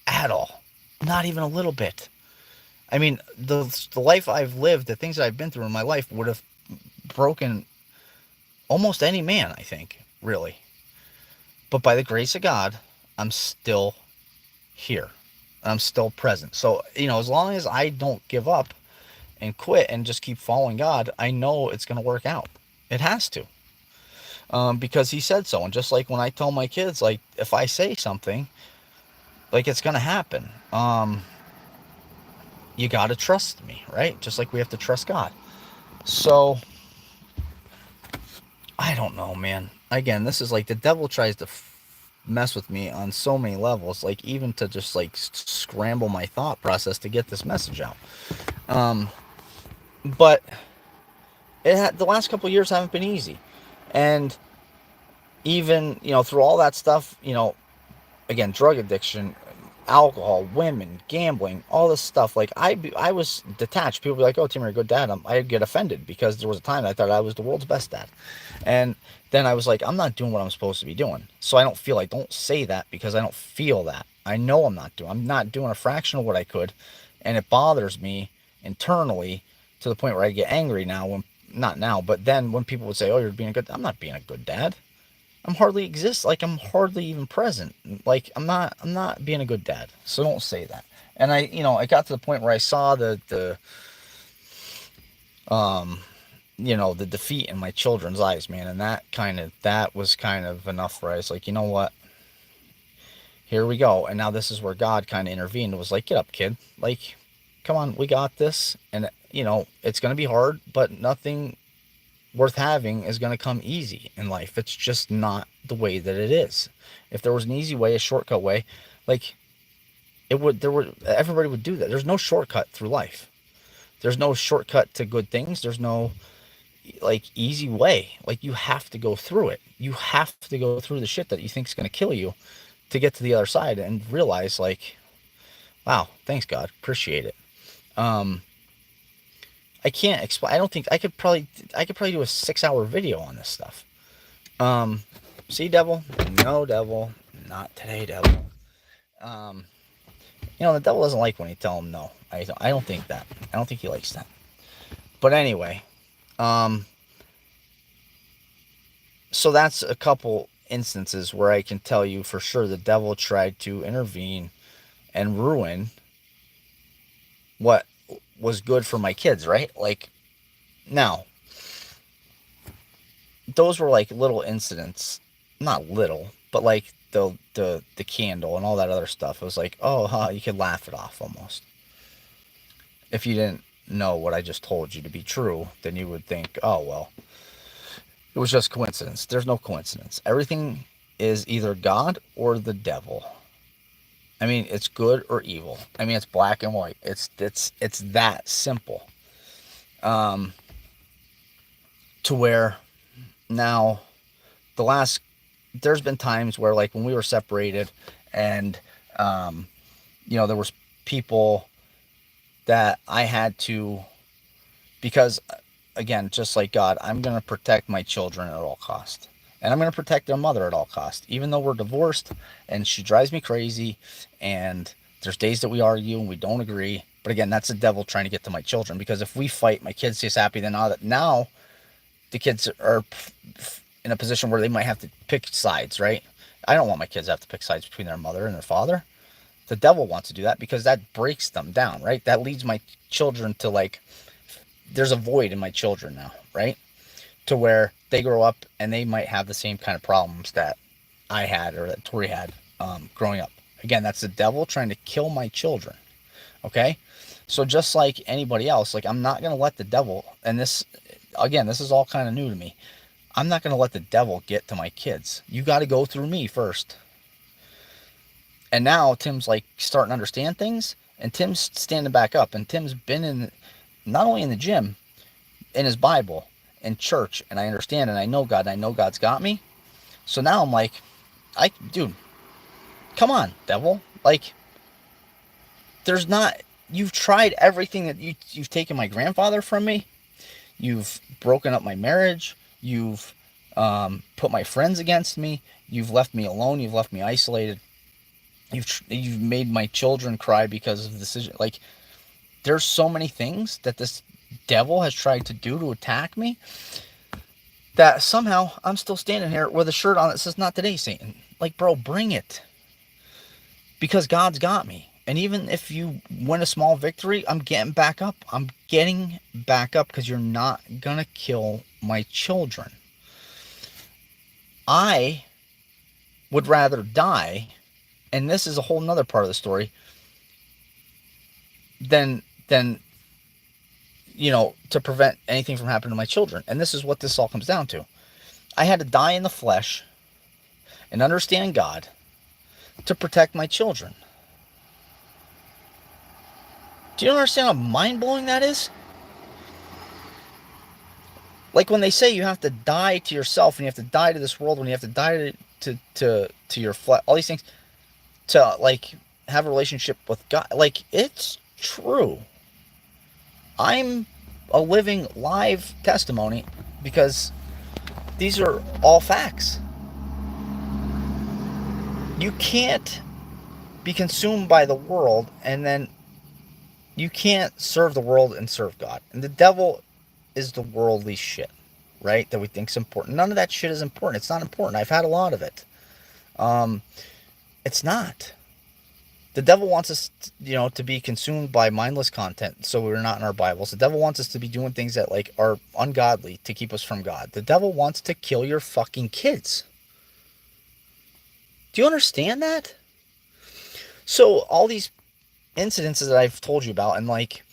at all. Not even a little bit. I mean, the life I've lived, the things that I've been through in my life would have broken almost any man, I think, really. But by the grace of God, I'm still here. I'm still present. So, as long as I don't give up and quit and just keep following God, I know it's going to work out. It has to. Because he said so. And just like when I tell my kids, like, if I say something, like, it's going to happen. You got to trust me, right? Just like we have to trust God. So, I don't know, man. Again, this is like the devil tries to mess with me on so many levels, like, even to just, like, scramble my thought process to get this message out. But the last couple of years haven't been easy. And even, through all that stuff, again, drug addiction, alcohol, women, gambling, all this stuff. Like, I was detached. People be like, "Oh, Tim, you're a good dad." I'd get offended because there was a time I thought I was the world's best dad, and then I was like, "I'm not doing what I'm supposed to be doing." So I don't feel like, don't say that because I don't feel that. I know I'm not doing a fraction of what I could, and it bothers me internally to the point where I get angry now. Not now, but then when people would say, "Oh, you're being a good," I'm not being a good dad. I'm hardly even present. Like, I'm not being a good dad. So don't say that. And I got to the point where I saw the the defeat in my children's eyes, man. And that was kind of enough where I was like, you know what? Here we go. And now this is where God kind of intervened. It was like, get up, kid. Like, come on, we got this. And it's going to be hard, but nothing worth having is going to come easy in life. It's just not the way that it is. If there was an easy way, a shortcut way, like everybody would do that. There's no shortcut through life. There's no shortcut to good things. There's no like easy way. Like you have to go through it. You have to go through the shit that you think is going to kill you to get to the other side and realize like, wow, thanks God, appreciate it. I can't explain. I don't think I could probably do a 6-hour video on this stuff. See, devil? No, devil. Not today, devil. The devil doesn't like when you tell him no. I don't think that. I don't think he likes that. But anyway, so that's a couple instances where I can tell you for sure the devil tried to intervene and ruin what was good for my kids, right? Like, now, those were like little incidents, not little, but like the candle and all that other stuff. It was like, oh, you could laugh it off almost. If you didn't know what I just told you to be true, then you would think, oh, well, it was just coincidence. There's no coincidence. Everything is either God or the devil. I mean, it's good or evil. I mean, it's black and white. It's that simple. To where now there's been times where like when we were separated and, there was people that I had to, because again, just like God, I'm going to protect my children at all costs. And I'm going to protect their mother at all costs, even though we're divorced and she drives me crazy and there's days that we argue and we don't agree. But again, that's the devil trying to get to my children, because if we fight, my kids stays happy. Then now the kids are in a position where they might have to pick sides, right? I don't want my kids to have to pick sides between their mother and their father. The devil wants to do that because that breaks them down, right? That leads my children to like, there's a void in my children now, right? To where they grow up and they might have the same kind of problems that I had or that Tori had growing up. Again, that's the devil trying to kill my children. Okay? So just like anybody else, like I'm not going to let the devil, and this is all kind of new to me. I'm not going to let the devil get to my kids. You got to go through me first. And now Tim's like starting to understand things, and Tim's standing back up, and Tim's been not only in the gym, in his Bible, in church, and I understand and I know God, and I know God's got me. So now I'm like, dude, come on, devil. Like, you've tried everything that you've taken my grandfather from me. You've broken up my marriage. You've put my friends against me. You've left me alone. You've left me isolated. You've made my children cry because of the decision. Like, there's so many things that this devil has tried to do to attack me that somehow I'm still standing here with a shirt on that says, "Not today, Satan." Like, bro, bring it. Because God's got me. And even if you win a small victory, I'm getting back up. I'm getting back up because you're not going to kill my children. I would rather die, and this is a whole nother part of the story, than to prevent anything from happening to my children. And this is what this all comes down to. I had to die in the flesh and understand God to protect my children. Do you understand how mind-blowing that is? Like when they say you have to die to yourself and you have to die to this world, when you have to die to your flesh, all these things, to like have a relationship with God. Like, it's true. I'm a living live testimony because these are all facts. You can't be consumed by the world, and then you can't serve the world and serve God. And the devil is the worldly shit, right? That we think is important. None of that shit is important. It's not important. I've had a lot of it. It's not. The devil wants us, to be consumed by mindless content, so we're not in our Bibles. The devil wants us to be doing things that like are ungodly to keep us from God. The devil wants to kill your fucking kids. Do you understand that? So all these incidences that I've told you about, and like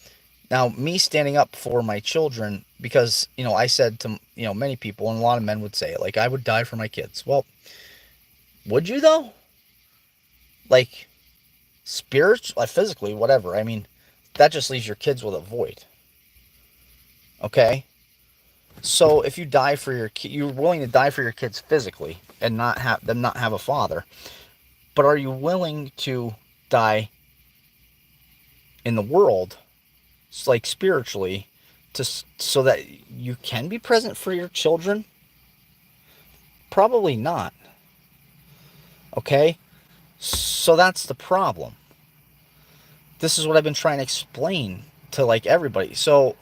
now me standing up for my children, because, I said to, many people, and a lot of men would say it, like, I would die for my kids. Well, would you though? Like, spiritually, like, physically, whatever. I mean, that just leaves your kids with a void. Okay? So if you die for your you're willing to die for your kids physically and not have them not have a father, but are you willing to die in the world, like spiritually, to so that you can be present for your children? Probably not. Okay? So that's the problem. This is what I've been trying to explain to like everybody. So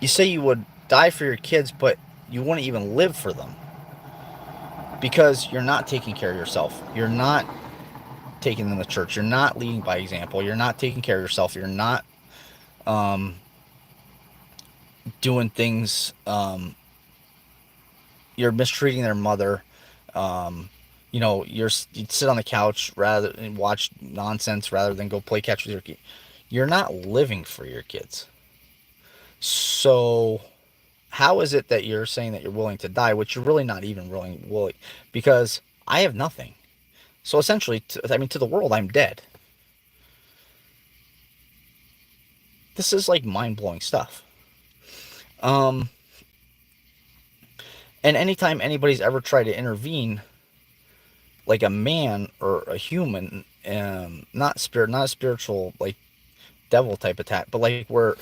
you say you would die for your kids, but you wouldn't even live for them because you're not taking care of yourself. You're not taking them to church. You're not leading by example. You're not taking care of yourself. You're not um, doing things. You're mistreating their mother. Um, you'd sit on the couch rather and watch nonsense rather than go play catch with your kid. You're not living for your kids. So how is it that you're saying that you're willing to die, which you're really not even willing, because I have nothing. So essentially, to the world, I'm dead. This is like mind-blowing stuff. And anytime anybody's ever tried to intervene, like a man or a human, not a spiritual like devil type attack, but like where,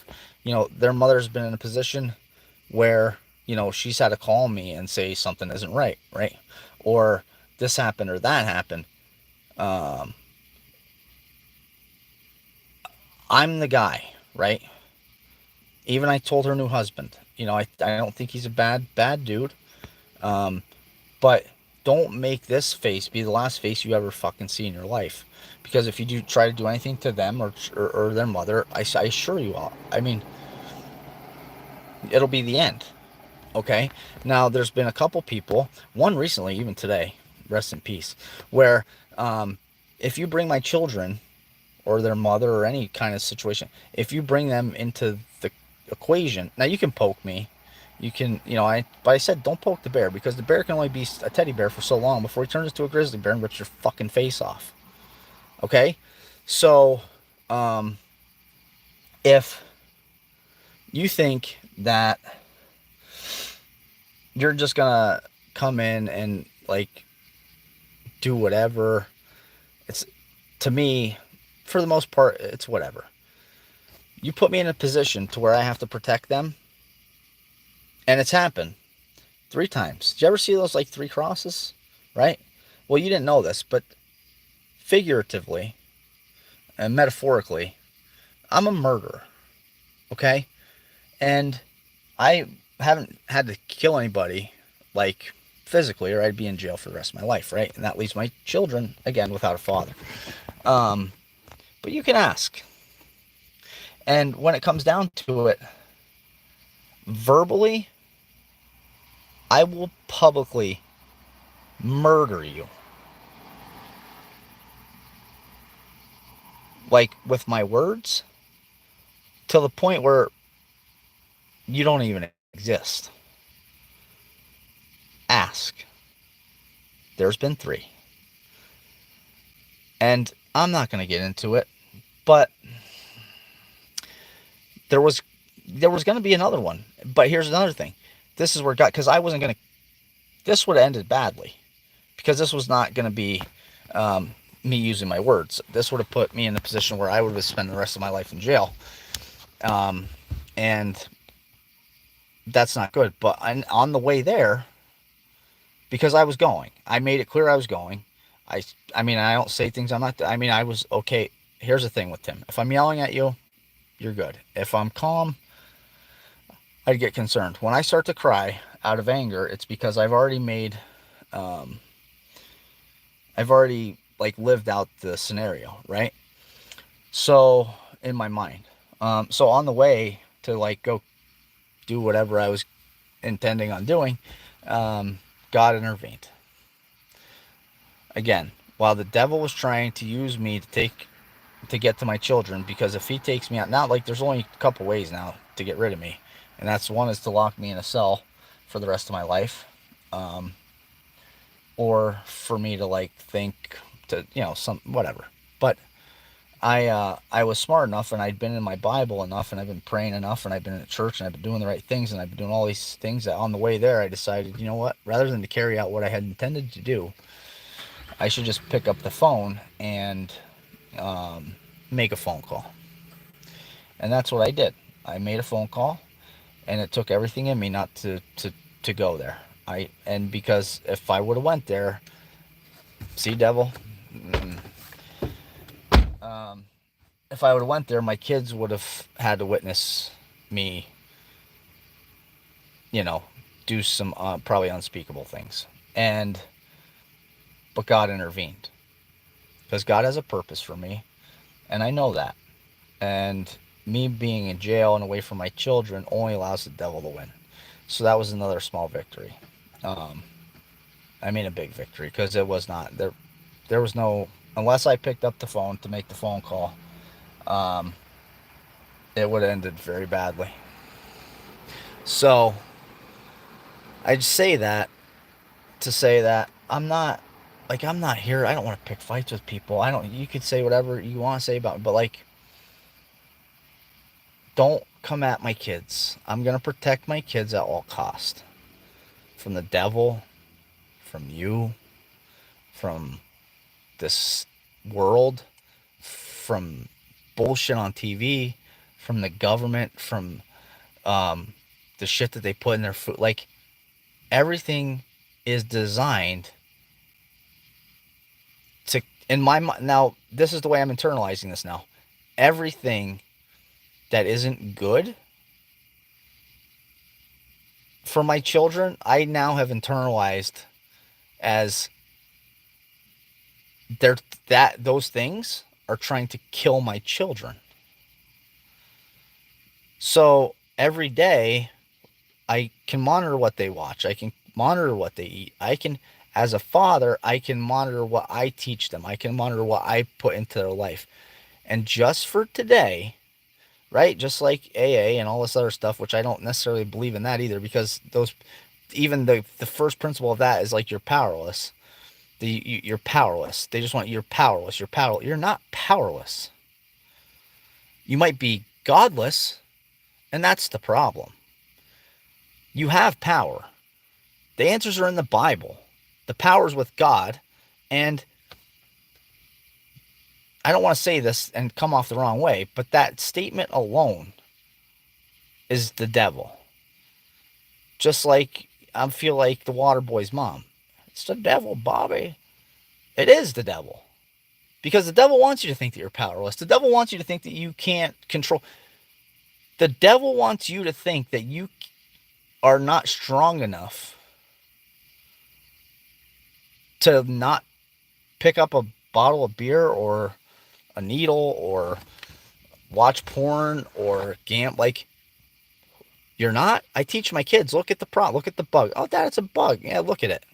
their mother's been in a position where, she's had to call me and say something isn't right, right? Or this happened or that happened. I'm the guy, right? Even I told her new husband, I don't think he's a bad dude. But don't make this face be the last face you ever fucking see in your life. Because if you do try to do anything to them or their mother, I assure you all, I mean, it'll be the end. Okay? Now, there's been a couple people, one recently, even today, rest in peace, where if you bring my children or their mother or any kind of situation, if you bring them into the equation, now you can poke me. You can, but I said don't poke the bear because the bear can only be a teddy bear for so long before he turns into a grizzly bear and rips your fucking face off. Okay? So, if you think that you're just gonna come in and like do whatever, it's, to me, for the most part, it's whatever. You put me in a position to where I have to protect them, and it's happened 3 times. Did you ever see those like 3 crosses? Right? Well, you didn't know this, but figuratively and metaphorically, I'm a murderer. Okay? And I haven't had to kill anybody like physically, or I'd be in jail for the rest of my life, right? And that leaves my children again without a father. But you can ask. And when it comes down to it, verbally, I will publicly murder you. Like with my words, to the point where you don't even exist. Ask. There's been 3. And I'm not going to get into it, but there was going to be another one. But here's another thing. This is where God, because I wasn't going to, this would have ended badly. Because this was not going to be me using my words. This would have put me in a position where I would have spent the rest of my life in jail. And that's not good. But on the way there, because I was going, I made it clear I was going. I mean, I don't say things I'm not, I mean, I was, okay, here's the thing with Tim. If I'm yelling at you, you're good. If I'm calm, I'd get concerned. When I start to cry out of anger, it's because I've already like lived out the scenario, right? So in my mind, so on the way to like go do whatever I was intending on doing, God intervened. Again, while the devil was trying to use me to take to get to my children, because if he takes me out now, like there's only a couple ways now to get rid of me, and that's one is to lock me in a cell for the rest of my life, um, or for me to like think to some whatever. But I was smart enough, and I'd been in my Bible enough, and I've been praying enough, and I've been in church, and I've been doing the right things, and I've been doing all these things that on the way there I decided, you know what, rather than to carry out what I had intended to do, I should just pick up the phone and make a phone call. And that's what I did. I made a phone call, and it took everything in me not to go there. And because if I would have went there, see, devil, if I would have went there, my kids would have had to witness me, you know, do some probably unspeakable things. But God intervened, because God has a purpose for me, and I know that. And me being in jail and away from my children only allows the devil to win. So that was another small victory. Um, I mean a big victory, because it was not there. There was no, unless I picked up the phone to make the phone call, um, it would have ended very badly. So I just say that to say that I'm not here. I don't want to pick fights with people. I don't. You could say whatever you want to say about me, but like, don't come at my kids. I'm gonna protect my kids at all cost, from the devil, from you, from this world, from bullshit on TV, from the government, from um, the shit that they put in their food. Like, everything is designed to, in my mind. Now, this is the way I'm internalizing this now. Everything that isn't good for my children, I now have internalized as they're that those things are trying to kill my children. So every day I can monitor what they watch. I can monitor what they eat. I can, as a father, I can monitor what I teach them. I can monitor what I put into their life. And just for today, right? Just like AA and all this other stuff, which I don't necessarily believe in that either, because those, even the first principle of that is like you're powerless. You're powerless. They just want you're powerless. You're powerless. You're not powerless. You might be godless, and that's the problem. You have power. The answers are in the Bible. The power's with God. And I don't want to say this and come off the wrong way, but that statement alone is the devil. Just like I feel like the water boy's mom. It's the devil, Bobby. It is the devil. Because the devil wants you to think that you're powerless. The devil wants you to think that you can't control. The devil wants you to think that you are not strong enough to not pick up a bottle of beer or a needle or watch porn or gamble. Like, you're not. I teach my kids, look at the prop, look at the bug. Oh, Dad, it's a bug. Yeah, look at it.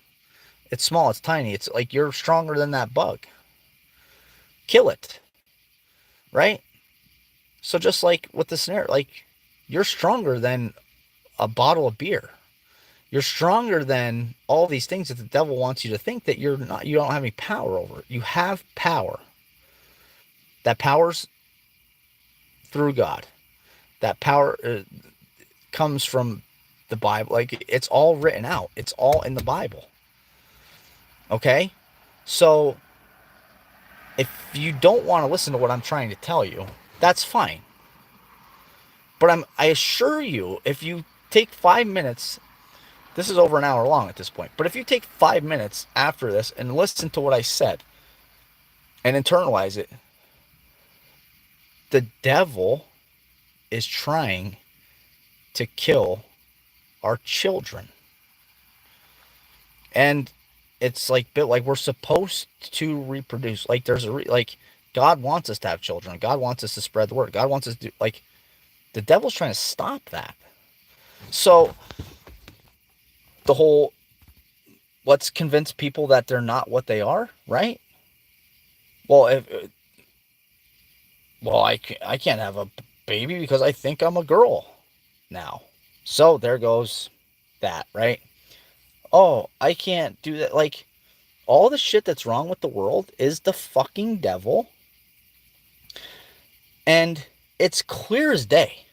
It's small, it's tiny. It's like you're stronger than that bug. Kill it. Right? So just like with the scenario, like, you're stronger than a bottle of beer. You're stronger than all these things that the devil wants you to think that you're not. You don't have any power over. You have power. That power's through God. That power comes from the Bible. Like, it's all written out. It's all in the Bible. Okay? So if you don't want to listen to what I'm trying to tell you, that's fine. But I assure you, if you take 5 minutes, this is over an hour long at this point, but if you take 5 minutes after this and listen to what I said and internalize it, the devil is trying to kill our children. And it's like we're supposed to reproduce. Like, there's like, God wants us to have children. God wants us to spread the word. God wants us to, like, the devil's trying to stop that. So the whole, let's convince people that they're not what they are, right? Well, Well, I can't have a baby because I think I'm a girl now. So there goes that, right? Oh, I can't do that. Like, all the shit that's wrong with the world is the fucking devil. And it's clear as day.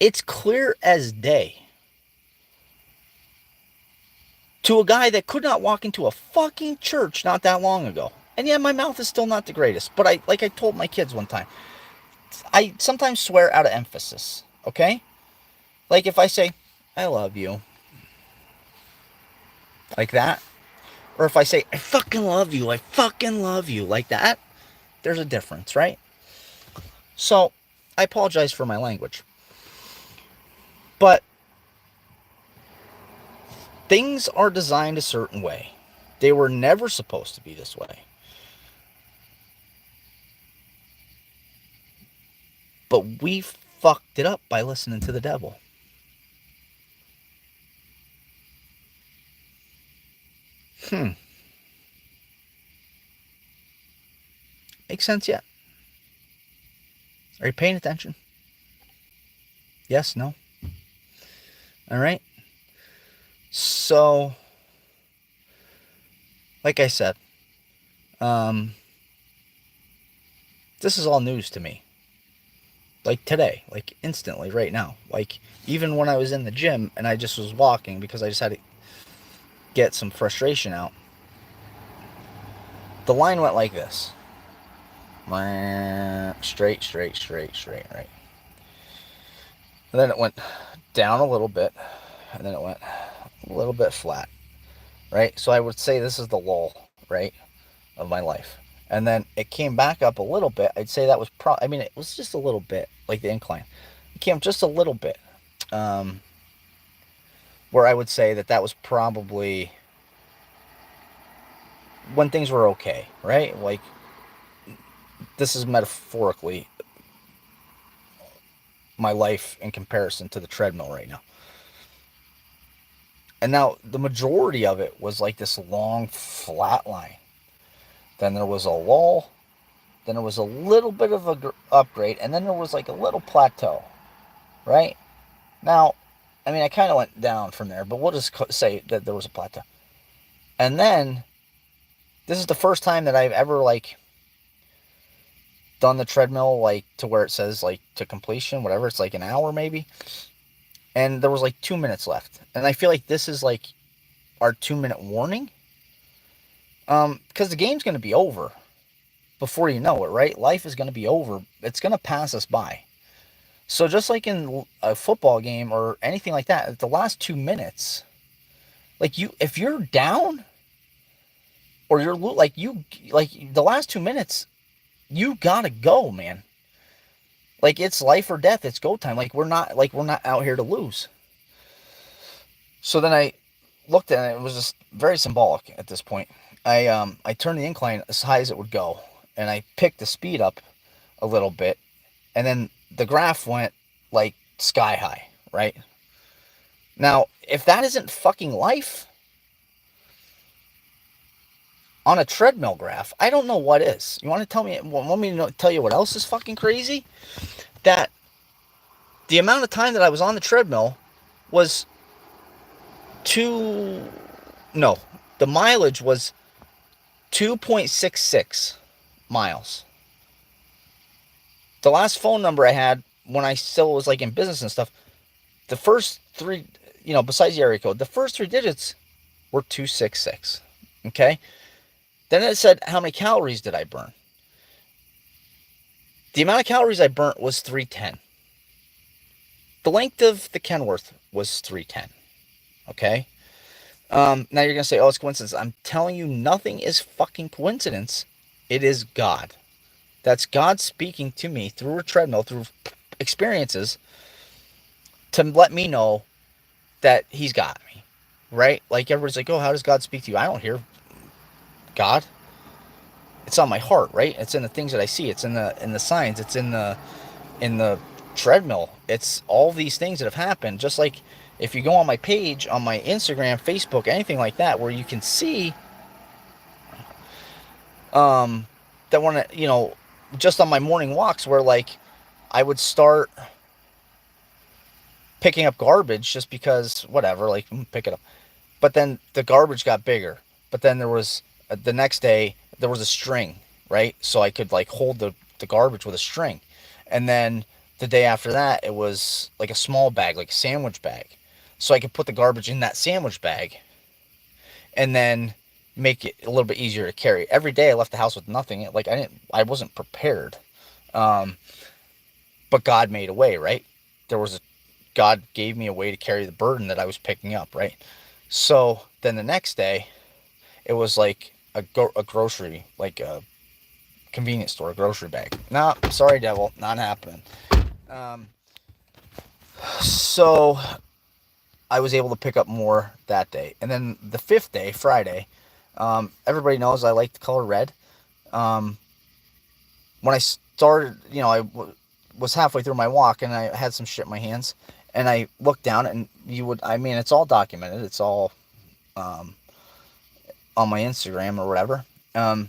It's clear as day to a guy that could not walk into a fucking church not that long ago. And yeah, my mouth is still not the greatest, but like I told my kids one time, I sometimes swear out of emphasis, okay? Like if I say, I love you, like that, or if I say, I fucking love you, like that, there's a difference, right? So I apologize for my language. But things are designed a certain way. They were never supposed to be this way. But we fucked it up by listening to the devil. Hmm. Makes sense yet? Are you paying attention? Yes, no? All right. So, like I said, um, this is all news to me. Like today, like instantly, right now. Like even when I was in the gym and I just was walking because I just had to get some frustration out, the line went like this: straight, straight, straight, straight, right. And then it went down a little bit, and then it went a little bit flat, right? So I would say this is the lull, right, of my life. And then it came back up a little bit. I'd say that was I mean, it was just a little bit, like the incline. It came just a little bit, um, where I would say that was probably when things were okay, right? Like this is metaphorically my life in comparison to the treadmill right now. And now the majority of it was like this long flat line. Then there was a lull. Then there was a little bit of a upgrade, and then there was like a little plateau, right? Now, I mean, I kind of went down from there, but we'll just say that there was a plateau. And then this is the first time that I've ever like done the treadmill like to where it says like to completion, whatever. It's like an hour maybe, and there was like 2 minutes left, and I feel like this is like our 2 minute warning, because the game's gonna be over before you know it, right? Life is gonna be over. It's gonna pass us by. So just like in a football game or anything like that, at the last 2 minutes, like if you're down or you're like the last 2 minutes, you gotta go, man. Like it's life or death. It's go time. Like we're not out here to lose. So then I looked at it. It was just very symbolic at this point. I turned the incline as high as it would go, and I picked the speed up a little bit, and then the graph went like sky high, right? Now, if that isn't fucking life on a treadmill graph, I don't know what is. You want to tell me? Want me to tell you what else is fucking crazy? That the amount of time that I was on the treadmill was two. No, the mileage was 2.66 miles. The last phone number I had when I still was like in business and stuff, the first three, besides the area code, the first three digits were 266. Okay. Then it said, how many calories did I burn? The amount of calories I burnt was 310. The length of the Kenworth was 310. Okay. Now you're going to say, oh, it's coincidence. I'm telling you, nothing is fucking coincidence. It is God. That's God speaking to me through a treadmill, through experiences, to let me know that He's got me. Right? Like everybody's like, oh, how does God speak to you? I don't hear God. It's on my heart, right? It's in the things that I see. It's in the signs. It's in the treadmill. It's all these things that have happened. Just like if you go on my page, on my Instagram, Facebook, anything like that, where you can see that when just on my morning walks where like I would start picking up garbage just because whatever, like pick it up. But then the garbage got bigger. But then there was the next day there was a string, right? So I could like hold the garbage with a string. And then the day after that it was like a small bag, like a sandwich bag. So I could put the garbage in that sandwich bag and then make it a little bit easier to carry. Every day I left the house with nothing. Like I wasn't prepared. Um, but God made a way, right? There was a God gave me a way to carry the burden that I was picking up, right? So then the next day, it was like a grocery, like a convenience store, a grocery bag. Nah, sorry, devil, not happening. Um, so I was able to pick up more that day. And then the fifth day, Friday, everybody knows I like the color red. Um, when I started, was halfway through my walk and I had some shit in my hands. And I looked down and it's all documented. It's all um, on my Instagram or whatever. Um,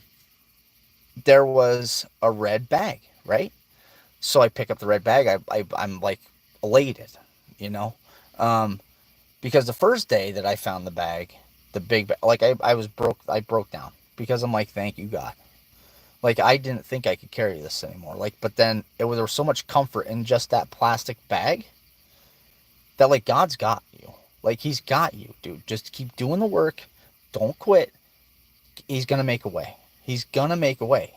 there was a red bag, right? So I pick up the red bag. I'm like elated, you know, um, because the first day that I found the bag, the big bag, like I was broke. I broke down because I'm like, thank you, God. Like I didn't think I could carry this anymore. Like, but then there was so much comfort in just that plastic bag that like God's got you. Like He's got you, dude. Just keep doing the work. Don't quit. He's gonna make a way. He's gonna make a way.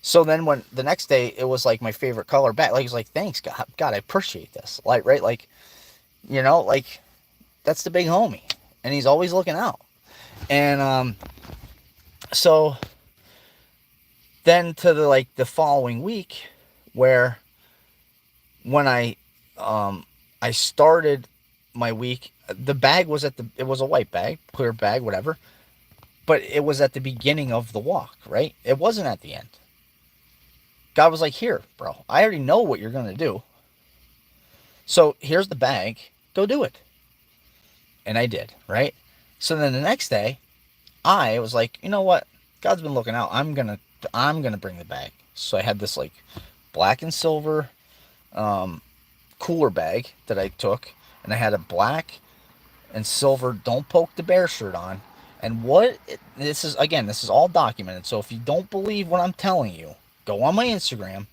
So then when the next day it was like my favorite color back, like he's like, thanks God, God, I appreciate this. Like, right, like, like that's the big homie. And he's always looking out. And so then to the following week where when I started my week, the bag was it was a white bag, clear bag, whatever. But it was at the beginning of the walk, right? It wasn't at the end. God was like, here, bro, I already know what you're going to do. So here's the bag. Go do it. And I did, right? So then the next day, I was like, you know what? God's been looking out. I'm gonna bring the bag. So I had this like black and silver cooler bag that I took, and I had a black and silver "Don't Poke the Bear" shirt on. And this is all documented. So if you don't believe what I'm telling you, go on my Instagram,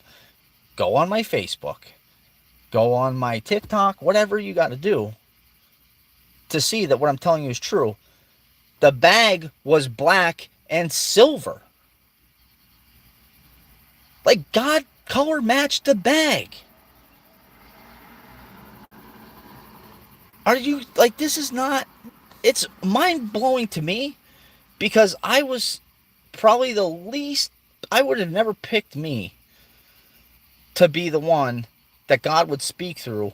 go on my Facebook, go on my TikTok, whatever you got to do to see that what I'm telling you is true. The bag was black and silver. Like God color matched the bag. Are you like this is not it's mind blowing to me because I was probably the least I would have never picked me to be the one that God would speak through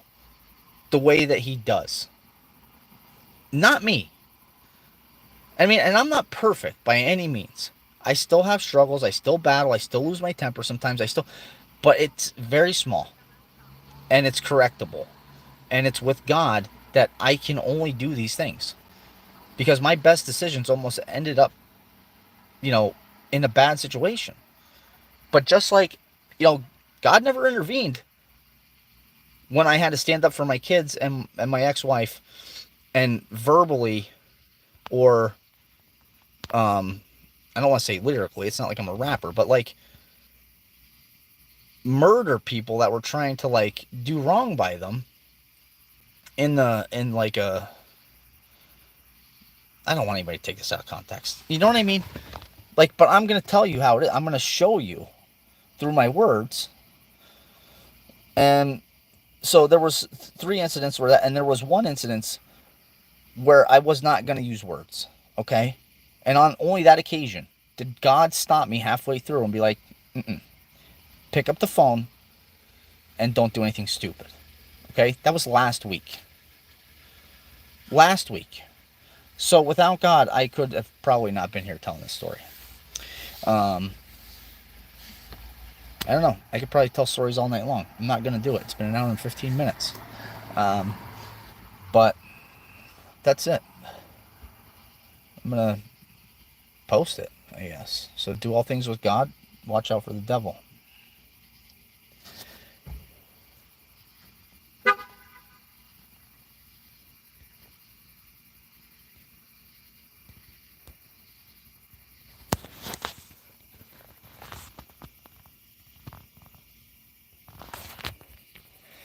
the way that he does. Not me. I mean, and I'm not perfect by any means. I still have struggles. I still battle. I still lose my temper sometimes. But it's very small and it's correctable. And it's with God that I can only do these things because my best decisions almost ended up, you know, in a bad situation. But just like, you know, God never intervened when I had to stand up for my kids and my ex-wife and verbally or I don't want to say lyrically, it's not like I'm a rapper, but like murder people that were trying to like do wrong by them in like a I don't want anybody to take this out of context. You know what I mean? Like, but I'm gonna tell you how it is. I'm gonna show you through my words. And so there was three incidents where that, and there was one incident where I was not gonna use words. Okay, and on only that occasion did God stop me halfway through and be like, mm-mm. Pick up the phone and don't do anything stupid. Okay, that was last week. Last week. So without God, I could have probably not been here telling this story. Um, I don't know. I could probably tell stories all night long. I'm not going to do it. It's been an hour and 15 minutes. Um, but that's it. I'm going to post it, I guess. So do all things with God. watch out for the devil.